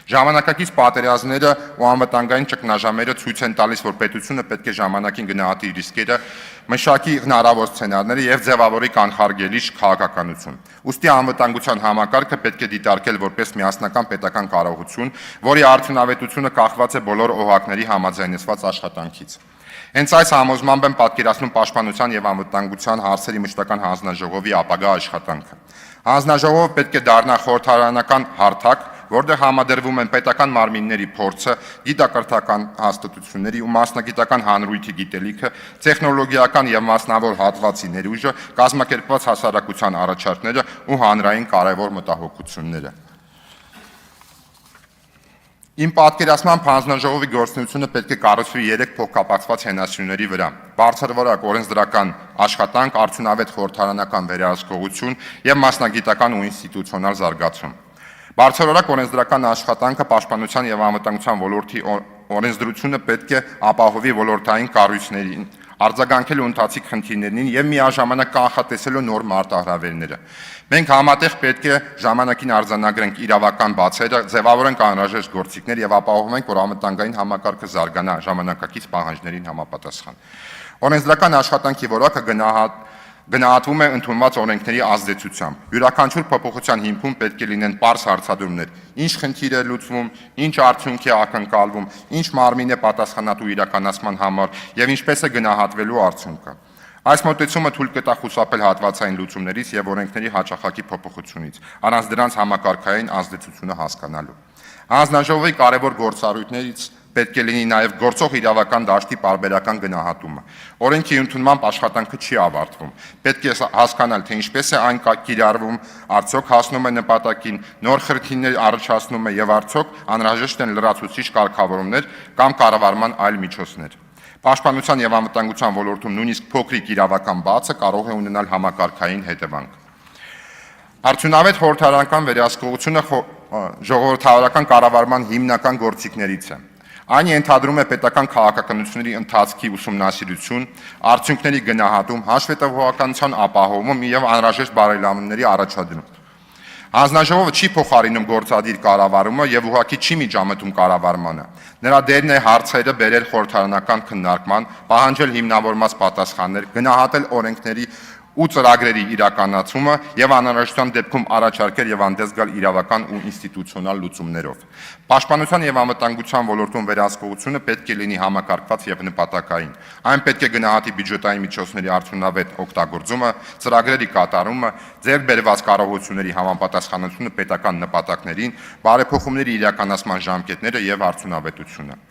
Ժամանակակից պատերազմները ու անվտանգային ճգնաժամերը ցույց են տալիս, որ պետությունը պետք է ժամանակին գնահատի ռիսկերը, մշակի հնարավոր սցենարները եւ ձևավորի կանխարգելիչ քաղաքականություն։ Ուստի անվտանգության համակարգը պետք է դիտարկել որպես միասնական պետական կարողություն, որի արդյունավետությունը կախված է բոլոր օղակների համաձայնեցված աշխատանքից։ Հենց այս համոզմամբ եմ պատկերացնում պաշտպանության եւ անվտանգության հարցերի մշտական հանձնաժողովի ապագա աշխատանքը։ Հանձնաժողովը պետք է դառնա խորհրդարանական հարթակ, որտեղ համադրվում են պետական մարմինների փորձը, գիտակրթական հաստատությունների ու մասնագիտական հանրույթի գիտելիքը, տեխնոլոգիական եւ մասնավոր հատվածի ներուժը, կազմակերպված հասարակության առաջարկները ու հանրային կարևոր մտահոգությունները։ Իմ պատկերացմամբ հանձնաժողովի գործունեությունը պետք է կառուցվի 3 փոխկապակցված հենասյուների վրա՝ բարձրորակ օրենսդրական աշխատանք, արդյունավետ խորհրդարանական վերահսկողություն եւ մասնագիտական ու ինստիտուցիոնալ զարգացում։ Բարձրորակ օրենսդրական աշխատանքը պաշտպանության եւ անվտանգության ոլորտի օրենսդրությունը պետք է ապահովի ոլորտային կառույցներին, արձագանքելու ընթացիկ խնդիրներին եւ միաժամանակ կանխատեսելու նոր մարտահրավերները։ Մենք համատեղ պետք է ժամանակին արձանագրենք իրավական բացերը, ձևավորենք անհրաժեշտ գործիքներ եւ ապահովենք, որ անվտանգային համակարգը զարգանա ժամանակակից պահանջներին համապատասխան։ Օրենսդրական աշխատանքի որակը գնահատվում է ընդունված օրենքների ազդեցությամբ։ Յուրաքանչյուր փոփոխության հիմքում պետք է լինեն պարզ հարցադրումներ. ինչ խնդիր է լուծվում, ինչ արդյունք է ակնկալվում, ինչ մարմին է պատասխանատու իրականացման համար եւ ինչպես է գնահատվելու արդյունքը։ Այս մոտեցումը թույլ կտա խուսափել հատվածային լուծումներից եւ օրենքների հաճախակի փոփոխությունից, առանց դրանց համակարգային ազդեցությունը հասկանալու։ Հանձնաժողովի կարևոր գործառույթներից պետք է լինի նաև գործող իրավական դաշտի պարբերական գնահատումը։ Օրենքի ընդունման աշխատանքը չի ավարտվում։ Պետք է հասկանալ, թե ինչպես է այն կիրառվում, արդյոք հասնում է նպատակին, նոր խնդիրներ առաջացնում է եւ արդյոք անհրաժեշտ են լրացուցիչ կարգավորումներ կամ կառավարման այլ միջոցներ։ Պաշտպանության եւ անվտանգության ոլորտում նույնիսկ փոքրիկ իրավական բացը կարող է ունենալ համակարգային հետևանք։ Արդյունավետ խորհրդարանական վերահսկողությունը ժողովրդավարական կառավարման հիմնական գործիքներից է։ Այն ենթադրում է պետական քաղաքականությունների ընթացքի ուսումնասիրություն, արդյունքների գնահատում, հաշվետվողականության ապահովում եւ անհրաժեշտ բարելավումների առաջադրում։ Հանձնաժողովը չի փոխարինում գործադիր կառավարումը եւ ուղղակի չի միջամտում կառավարմանը։ Նրա դերն է հարցերը բերել խորհրդարանական քննարկման, պահանջել հիմնավորված պատասխաններ, գնահատել օրենքների ու ծրագրերի իրականացումը եւ անհրաժեշտության դեպքում առաջարկել եւ հանդես գալ իրավական ու ինստիտուցիոնալ լուծումներով։ Պաշտպանության եւ անվտանգության ոլորտում վերահսկողությունը պետք է լինի համակարգված եւ նպատակային։ Այն պետք է գնահատի բյուջետային միջոցների արդյունավետ օգտագործումը, ծրագրերի կատարումը, ձեռք բերված կարողությունների համապատասխանությունը պետական նպատակներին, բարեփոխումների իրականացման ժամկետները եւ արդյունավետությունը։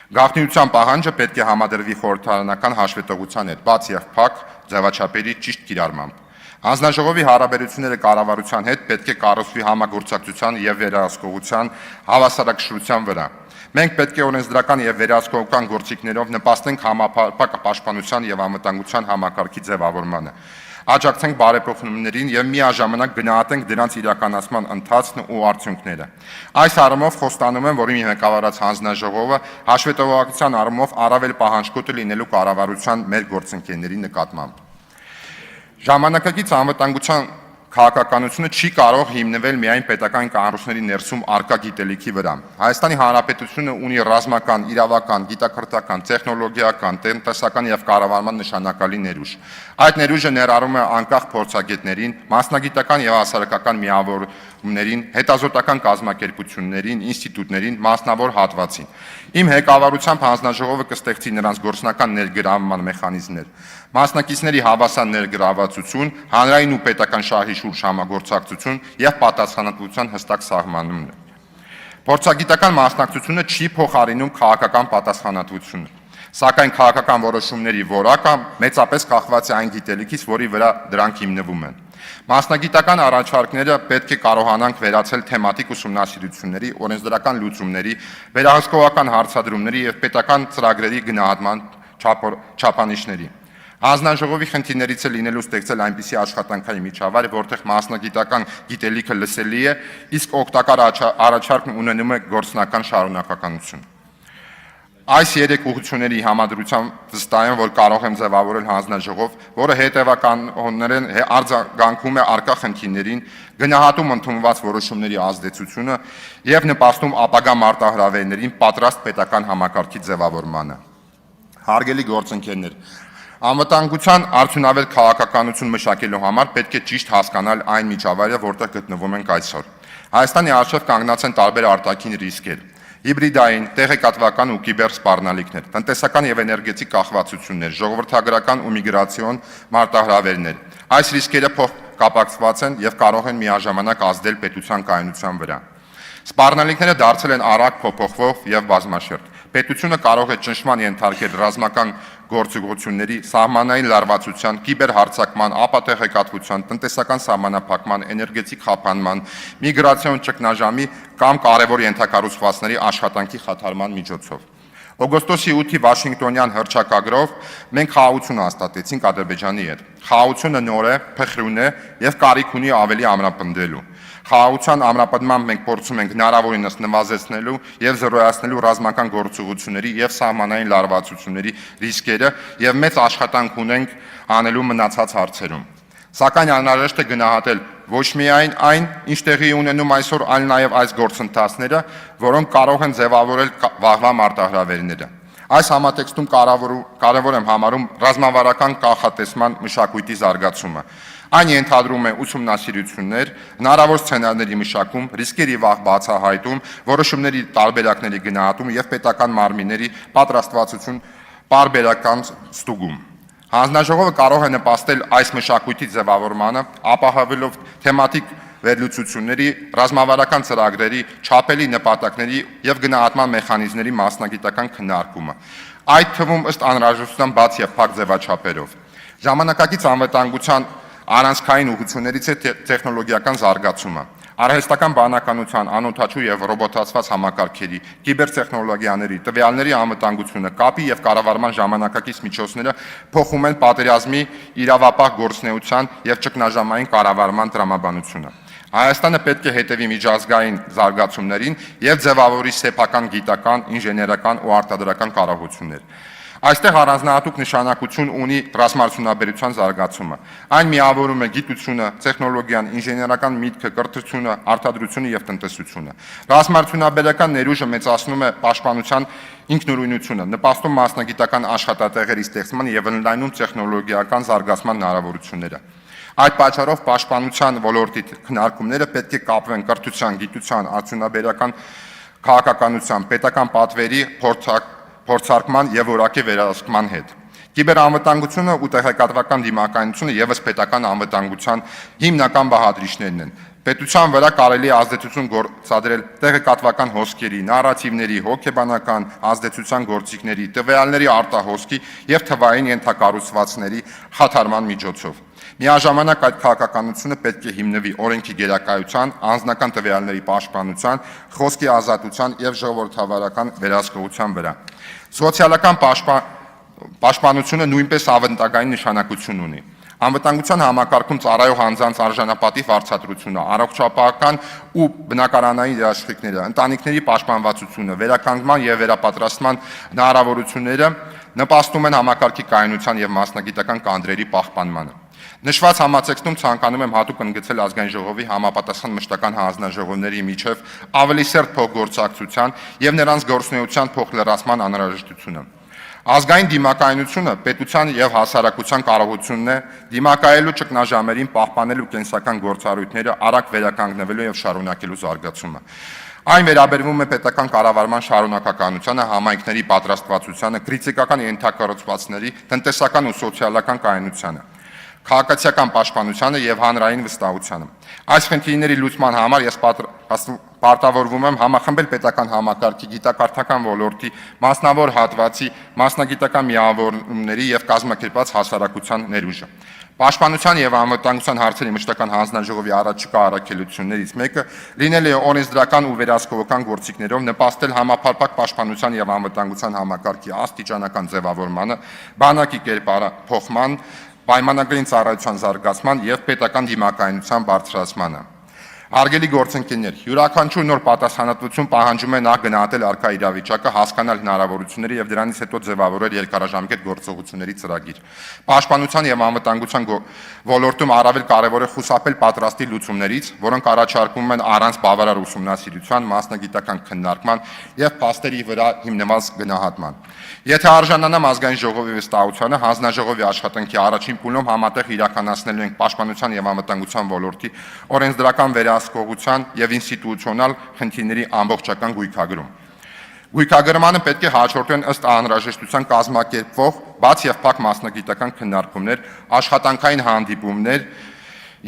Գաղտնիության պահանջը պետք է համադրվի խորհրդարանական հաշվետվության հետ, բաց եւ փակ ձևաչափերի ճիշտ կիրառմամբ։ Հանձնաժողովի հարաբերությունները կառավարության հետ պետք է կառուցվի համագործակցության եւ վերահսկողության հավասարակշռության վրա։ Մենք պետք է օրենսդրական եւ վերահսկողական գործիքներով նպաստենք համապարփակ պաշտպանության եւ անվտանգության համակարգի ձևավորմանը։ Աջակցենք բարեփոխումներին եւ միաժամանակ գնահատենք դրանց իրականացման ընթացքն ու արդյունքները։ Այս առումով խոստանում եմ, որ իմ ղեկավարած հանձնաժողովը հաշվետվողական առումով առավել պահանջկոտ է լինելու կառավարության մեր գործընկերների նկատմամբ։ Ժամանակակից անվտանգության քաղաքականությունը չի կարող հիմնվել միայն պետական կառույցների ներսում արկա գիտելիքի վրա։ Հայաստանի Հանրապետությունը ունի ռազմական, իրավական, գիտակրթական, տեխնոլոգիական, տնտեսական եւ կառավարման նշանակալի ներուժ։ Այդ ներուժը ներառում է անկախ փորձագետներին, մասնագիտական եւ հասարակական միավորումներին, հետազոտական կազմակերպություններին, ինստիտուտներին, մասնավոր հատվածին։ Իմ ղեկավարությամբ հանձնաժողովը կստեղծի նրանց գործնական ներգրավման մեխանիզմներ, մասնակիցների հավասար ներգրավվածություն, հանրային ու պետական շահի շուրջ համագործակցություն եւ պատասխանատվության հստակ սահմանումներ։ Փորձագիտական մասնակցությունը չի փոխարինում քաղաքական պատասխանատվությունը, սակայն քաղաքական որոշումների որակը մեծապես կախված է այն գիտելիքից, որի վրա դրանք հիմնվում են։ Մասնագիտական առաջարկները պետք է կարողանանք վերացել թեմատիկ ուսումնասիրությունների, օրենսդրական լուծումների, վերահսկողական հարցադրումների եւ պետական ծրագրերի գնահատման չափանիշների։ Հանձնաժողովի խնդիրներից է լինելու ստեղծել այնպիսի աշխատանքային միջավայր, որտեղ մասնագիտական գիտելիքը լսելի է, իսկ օգտակար առաջարկն ունենում է գործնական շարունակականություն։ Այս երեք ուղղությունների համադրությամբ վստահ եմ, որ կարող եմ ձևավորել հանձնաժողով, որը հետևականորեն արձագանքում է արկա խնդիրներին, գնահատում ընդունված որոշումների ազդեցությունը եւ նպաստում ապագա մարտահրավերներին պատրաստ պետական համակարգի ձևավորմանը։ Հարգելի գործընկերներ, անվտանգության արդյունավետ քաղաքականություն մշակելու համար պետք է ճիշտ հասկանալ այն միջավայրը, որտեղ գտնվում ենք այսօր։ Հայաստանի առջև կանգնած են տարբեր արտաքին ռիսկեր, հիբրիդային, տեղեկատվական ու կիբեր սպառնալիքներ, տնտեսական եւ էներգետիկ կախվածություններ, ժողովրդագրական ու միգրացիոն մարտահրավերներ։ Այս ռիսկերը փոխկապակցված են եւ կարող են միաժամանակ ազդել պետության կայունության վրա։ Սպառնալիքները դարձել են արագ փոփոխվող եւ բազմաշերտ։ Պետությունը կարող է ճնշման ենթարկել ռազմական գործողությունների, սահմանային լարվածության, կիբերհարձակման, ապատեղեկատվության, տնտեսական սահմանափակման, էներգետիկ խափանման, միգրացիոն ճգնաժամի կամ կարևոր ենթակառուցվածքների աշխատանքի խաթարման միջոցով։ Օգոստոսի 8-ի Վաշինգտոնյան հռչակագրով մենք խաղաղություն հաստատեցինք Ադրբեջանի հետ։ Խաղաղությունը նոր է, փխրուն է եւ կարիք ունի ավելի ամրապնդելու։ Խաղաղության ամրապնդմամբ մենք փորձում ենք հնարավորինս նվազեցնելու եւ զրոյացնելու ռազմական գործողությունների եւ սահմանային լարվածությունների ռիսկերը եւ մեծ աշխատանք ունենք անելու մնացած հարցերում։ Սակայն անհրաժեշտ է գնահատել ոչ միայն այն, ինչ տեղի ունենում այսօր, այլ նաեւ այս գործընթացները, որոնք կարող են ձևավորել վաղվա մարտահրավերները։ Այս համատեքստում կարևոր եմ համարում ռազմավարական կանխատեսման մշակույթի զարգացումը։ Այն ենթադրում է ուսումնասիրություններ, հնարավոր սցենարների մշակում, ռիսկերի վաղ բացահայտում, որոշումների տարբերակների գնահատում եւ պետական մարմինների պատրաստվածություն պարբերական ստուգում։ Հանձնաժողովը կարող է նպաստել այս մշակույթի ձևավորմանը, ապահովելով թեմատիկ վերլուծությունների, ռազմավարական ծրագրերի, չափելի նպատակների եւ գնահատման մեխանիզմների մասնագիտական քննարկումը։ Այդ թվում ըստ անհրաժեշտության բաց եւ փակ ձևաչափերով։ Ժամանակակից անվտանգության առանցքային ուղղություններից է տեխնոլոգիական զարգացումը, արհեստական բանականության, անօդաչու եւ ռոբոտացված համակարգերի, կիբերտեխնոլոգիաների, տվյալների անվտանգությունը, կապի եւ կառավարման ժամանակակից միջոցները փոխում են պատերազմի իրավապահ գործունեության եւ ճգնաժամային կառավարման տրամաբանությունը։ Հայաստանը պետք է հետևի միջազգային զարգացումներին եւ ձևավորի սեփական գիտական, ինժեներական ու արտադրական կարողություններ։ Այստեղ առանձնահատուկ նշանակություն ունի ռազմարտությունաբերության զարգացումը։ Այն միավորում է գիտությունը, տեխնոլոգիան, ինժեներական միտքը, կրթությունը, արտադրությունը եւ տնտեսությունը։ Ռազմարտությունաբերական ներուժը մեծացնում է պաշտպանության ինքնուրույնությունը, նպաստում մասնագիտական աշխատատեղերի ստեղծման եւ ընդլայնում տեխնոլոգիական զարգացման հնարավորությունները։ Այդ պատճառով պաշտպանության ոլորտի քննարկումները պետք է կապվեն կրթության, գիտության, արդյունաբերական քաղաքականության, պետական պատվերի փորձարկման եւ որակի վերահսկման հետ։ Կիբերանվտանգությունը ու տեղեկատվական դիմակայությունը եւս պետական անվտանգության հիմնական բաղադրիչներն են։ Պետության վրա կարելի է ազդեցություն գործադրել տեղեկատվական հոսքերի, նարատիվների, հոգեբանական ազդեցության գործիքների, տվյալների արտահոսքի եւ թվային ենթակառուցվածքների խաթարման միջոցով։ Միաժամանակ այդ քաղաքականությունը պետք է հիմնվի օրենքի գերակայության, անձնական տվյալների պաշտպանության, խոսքի ազատության եւ ժողովրդավարական վերահսկողության վրա։ Սոցիալական պաշտպանությունը նույնպես ավանդական նշանակություն ունի։ Անվտանգության համակարգում ծառայող անձանց արժանապատիվ արձակուրդությունը, առողջապահական ու բնակարանային երաշխիքները, ընտանիքների պաշտպանվածությունը, վերականգնման եւ վերապատրաստման հնարավորությունները նպաստում են համակարգի կայունության եւ մասնագիտական կադրերի պահպանմանը։ Նշված համատեքստում ցանկանում եմ հատուկ ընդգծել ազգային ժողովի համապատասխան մշտական հանձնաժողովների միջև ավելի սերտ փոխգործակցության եւ նրանց գործունեության փոխլրացման անհրաժեշտությունը։ Ազգային դիմակայունությունը պետության եւ հասարակության կարողությունն է դիմակայելու ճգնաժամերին, պահպանելու կենսական գործառույթները, արագ վերականգնվելու եւ շարունակելու զարգացումը։ Այն վերաբերվում է պետական կառավարման շարունակականությանը, համայնքների պատրաստվածությանը, քրիտիկական ենթակառուցվածքների, տնտեսական ու սոցիալական կայունությանը, քաղաքացիական պաշտպանությանը եւ հանրային վստահությանը։ Այս խնդիրների լուծման համար ես պարտավորվում եմ համախմբել պետական համակարգի, գիտակարդական ոլորտի, մասնավոր հատվածի, մասնագիտական միավորումների եւ կազմակերպված հասարակության ներուժը։ Պաշտպանության եւ անվտանգության հարցերի մշտական հանձնաժողովի առաջիկա առաքելություններից մեկը լինել է օրենսդրական ու վերահսկողական գործիքներով նպաստել համապարփակ պաշտպանության եւ անվտանգության համակարգի աստիճանական ձևավորմանը, բանակի կերպարափոխման, պայմանագրային ծառայության զարգացման եւ պետական դիմակայունության բարձրացմանը։ Հարգելի գործընկերներ, յուրաքանչյուր նոր պատասխանատվություն պահանջում է նախ գնահատել առկա իրավիճակը, հասկանալ հնարավորությունները եւ դրանից հետո ձևավորել երկարաժամկետ գործողությունների ծրագիր։ Պաշտպանության եւ անվտանգության ոլորտում առավել կարեւոր է խուսափել պատրաստի լուծումներից, որոնք առաջարկվում են առանց բավարար ուսումնասիրության, մասնագիտական քննարկման եւ փաստերի վրա հիմնված գնահատման։ Եթե արժանանամ ազգային ժողովի վստահությանը, հանձնաժողովի աշխատանքի առաջին փուլում համատեղ իրականացնելու ենք պաշտպանության եւ անվտանգության ոլորտի օրենսդրական վերահսկողության եւ ինստիտուցիոնալ խնդիրների ամբողջական գույքագրում։ Գույքագրմանը պետք է հաջորդեն ըստ անհրաժեշտության կազմակերպվող բաց եւ փակ մասնագիտական քննարկումներ, աշխատանքային հանդիպումներ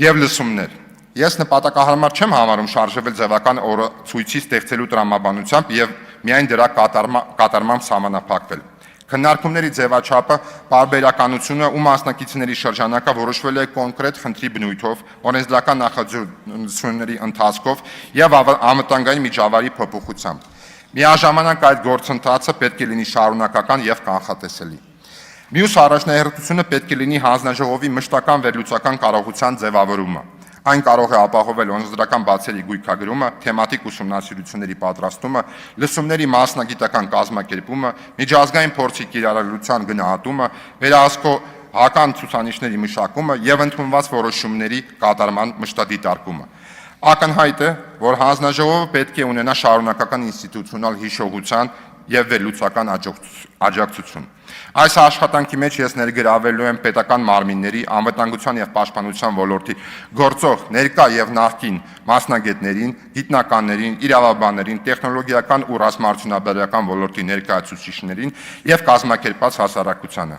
եւ լսումներ։ Ես նպատակահարմար չեմ համարում շարժվել ձևական օրացույցի ստեղծելու տրամաբանությամբ եւ միայն դրա կատարմամբ սահմանափակվել։ Քննարկումների ձևաչափը, պարբերականությունը ու մասնակիցների շրջանակը որոշվել է կոնկրետ խնդրի բնույթով, օրենսդրական նախաձեռնությունների ընթացքով եւ անվտանգային միջավայրի փոփոխությամբ։ Միաժամանակ այդ գործընթացը պետք է լինի շարունակական եւ կանխատեսելի։ Մյուս առաջնահերթությունը պետք է լինի հանձնաժողովի մշտական վերլուծական կարողության ձևավորումը։ Այն կարող է ապահովել օրենսդրական բացերի գույքագրումը, թեմատիկ ուսումնասիրությունների պատրաստումը, լսումների մասնագիտական կազմակերպումը, միջազգային փորձի կիրառելիության գնահատումը, վերահսկողական ցուցանիշների մշակումը եւ ընդունված որոշումների կատարման մշտադիտարկումը։ Ակնհայտ է, որ հանձնաժողովը պետք է ունենա շարունակական ինստիտուցիոնալ հիշողության եւ վերլուծական աջակցություն։ Այս աշխատանքի մեջ ես ներգրավելու եմ պետական մարմինների, անվտանգության եւ պաշտպանության ոլորտի գործող ներկա եւ նախկին մասնագետներին, գիտնականներին, իրավաբաններին, տեխնոլոգիական ու ռազմարտությունաբերական ոլորտի ներկայացուցիչներին եւ կազմակերպած հասարակությանը։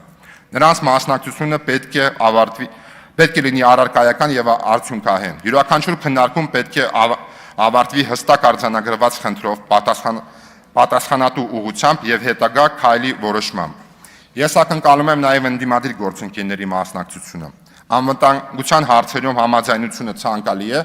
Նրանց մասնակցությունը պետք է լինի առարկայական եւ արդյունքահեն։ Յուրաքանչյուր քննարկում պետք է ավարտվի հստակ արձանագրված խնդրով, պատասխանատու ուղղությամբ եւ հետագա քայլի որոշմամբ։ Ես ակնկալում եմ նաև ընդդիմադիր գործընկերների մասնակցությունը։ Անվտանգության հարցերում համաձայնությունը ցանկալի է,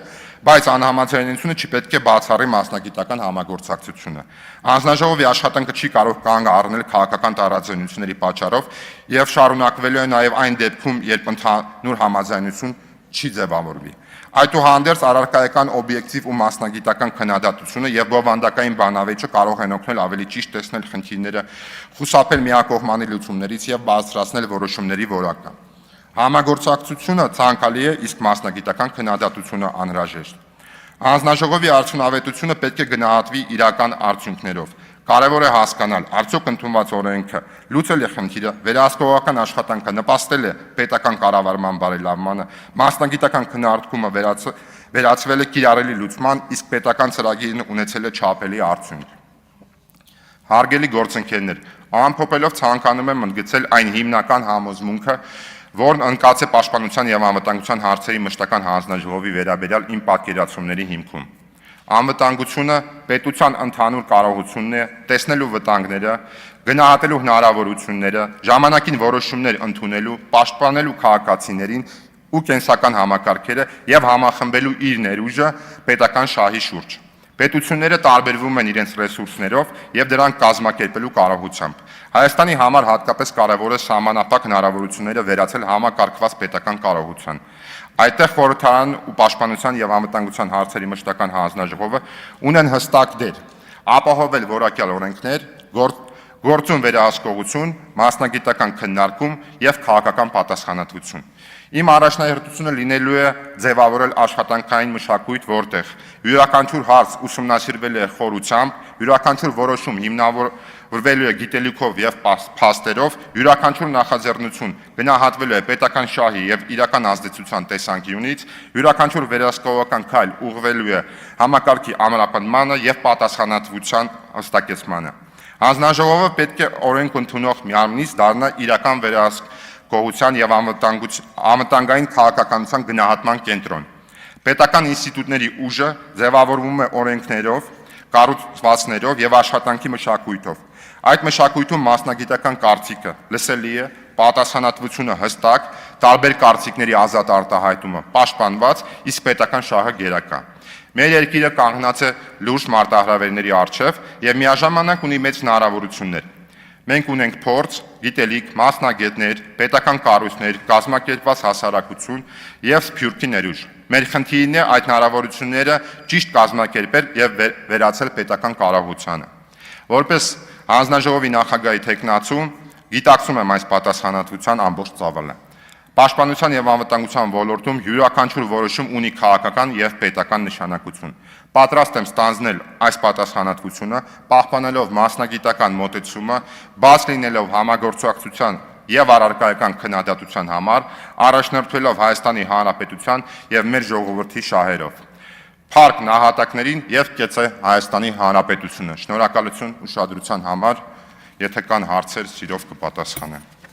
բայց անհամաձայնությունը չպետք է բացառի մասնագիտական համագործակցությունը։ Հանձնաժողովի աշխատանքը չի կարող կանգ առնել քաղաքական տարաձայնությունների պատճառով եւ շարունակվելու է նաև այն դեպքում, երբ ընդհանուր համաձայնություն չի ձևավորվի։ Այդուհանդերձ առարկայական օբյեկտիվ ու մասնագիտական քննադատությունը եւ բովանդակային բանավեճը կարող են օգնել ավելի ճիշտ տեսնել խնդիրները, խուսափել միակողմանի լուծումներից եւ բարձրացնել որոշումների որակը։ Համագործակցությունը ցանկալի է, իսկ մասնագիտական քննադատությունը անհրաժեշտ։ Հանձնաժողովի արդյունավետությունը պետք է գնահատվի իրական արդյունքներով։ Կարևոր է հասկանալ, արդյոք ընդունված օրենքը լուծել է խնդիրը, վերահսկողական աշխատանքը նպաստել է պետական կառավարման բարելավմանը, մասնագիտական քննարկումը վերածվել է կիրառելի լուծման, իսկ պետական ծրագիրն ունեցել է չափելի արդյունք։ Հարգելի գործընկերներ, ամփոփելով ցանկանում եմ ընդգծել այն հիմնական համոզմունքը, որն ընկած է Պաշտպանության եւ անվտանգության հարցերի մշտական հանձնաժողովի վերաբերյալ իմ պատկերացումների հիմքում։ Անվտանգությունը պետության ընդհանուր կարողությունն է տեսնելու վտանգները, գնահատելու հնարավորությունները, ժամանակին որոշումներ ընդունելու, պաշտպանելու քաղաքացիներին ու կենսական համակարգերը եւ համախմբելու իր ներուժը պետական շահի շուրջ։ Պետությունները տարբերվում են իրենց ռեսուրսներով եւ դրանք կազմակերպելու կարողությամբ։ Հայաստանի համար հատկապես կարևոր է սահմանափակ հնարավորությունները վերացել համակարգված պետական կարողության։ Այդտեղ խորհրդարան ու Պաշտպանության եւ անվտանգության հարցերի մշտական հանձնաժողովը ունեն հստակ դեր՝ ապահովել որակյալ օրենքներ, գործուն վերահսկողություն, մասնագիտական քննարկում եւ քաղաքական պատասխանատվություն։ Իմ առաջնահերթությունը լինելու է ձևավորել աշխատանքային մշակույթ, որտեղ յուրաքանչյուր հարց ուսումնասիրվել է խորությամբ, յուրաքանչյուր որոշում հիմնավորվելու է գիտելիքով եւ փաստերով, յուրաքանչյուր նախաձեռնություն գնահատվելու է պետական շահի եւ իրական ազդեցության տեսանկյունից, յուրաքանչյուր վերահսկողական քայլ ուղղվելու է համակարգի ամրապնդմանը եւ պատասխանատվության հստակեցմանը։ Հանձնաժողովը պետք է օրենք ընդունող միամնից դառնա իրական վերահսկողության եւ անվտանգային քաղաքականության գնահատման կենտրոն։ Պետական ինստիտուտների ուժը ձևավորվում է օրենքներով, կառուցվածքներով եւ աշխատանքի մշակույթով։ Այդ մշակույթում մասնագիտական կարծիքը լսելի է, պատասխանատվությունը հստակ, տարբեր կարծիքների ազատ արտահայտումը պաշտպանված, իսկ պետական շահը գերակա։ Մեր երկիրը կանգնած է լուրջ մարտահրավերների առջև եւ միաժամանակ ունի մեծ հնարավորություններ։ Մենք ունենք փորձ, գիտելիք, մասնագետներ, պետական կառույցներ, կազմակերպված հասարակություն եւ սփյուռքի ներուժ։ Մեր խնդիրն է այդ հնարավորությունները ճիշտ կազմակերպել եւ վերացնել պետական կարողությանը։ Որպես հանձնաժողովի նախագահի թեկնածու գիտակցում եմ այս պատասխանատվության ամբողջ ծավալը։ Պաշտպանության եւ անվտանգության ոլորտում յուրաքանչյուր որոշում ունի քաղաքական եւ պետական նշանակություն։ Պատրաստ եմ ստանձնել այս պատասխանատվությունը, պահպանելով մասնագիտական մոտեցումը, բաց լինելով համագործակցության եւ առարկայական քննադատության համար, առաջնորդվելով Հայաստանի Հանրապետության եւ մեր ժողովրդի շահերով։ Փառք նահատակներին եւ կեցե Հայաստանի Հանրապետությունը։ Շնորհակալություն ուշադրության համար, եթե կան հարցեր, սիրով կպատասխանեմ։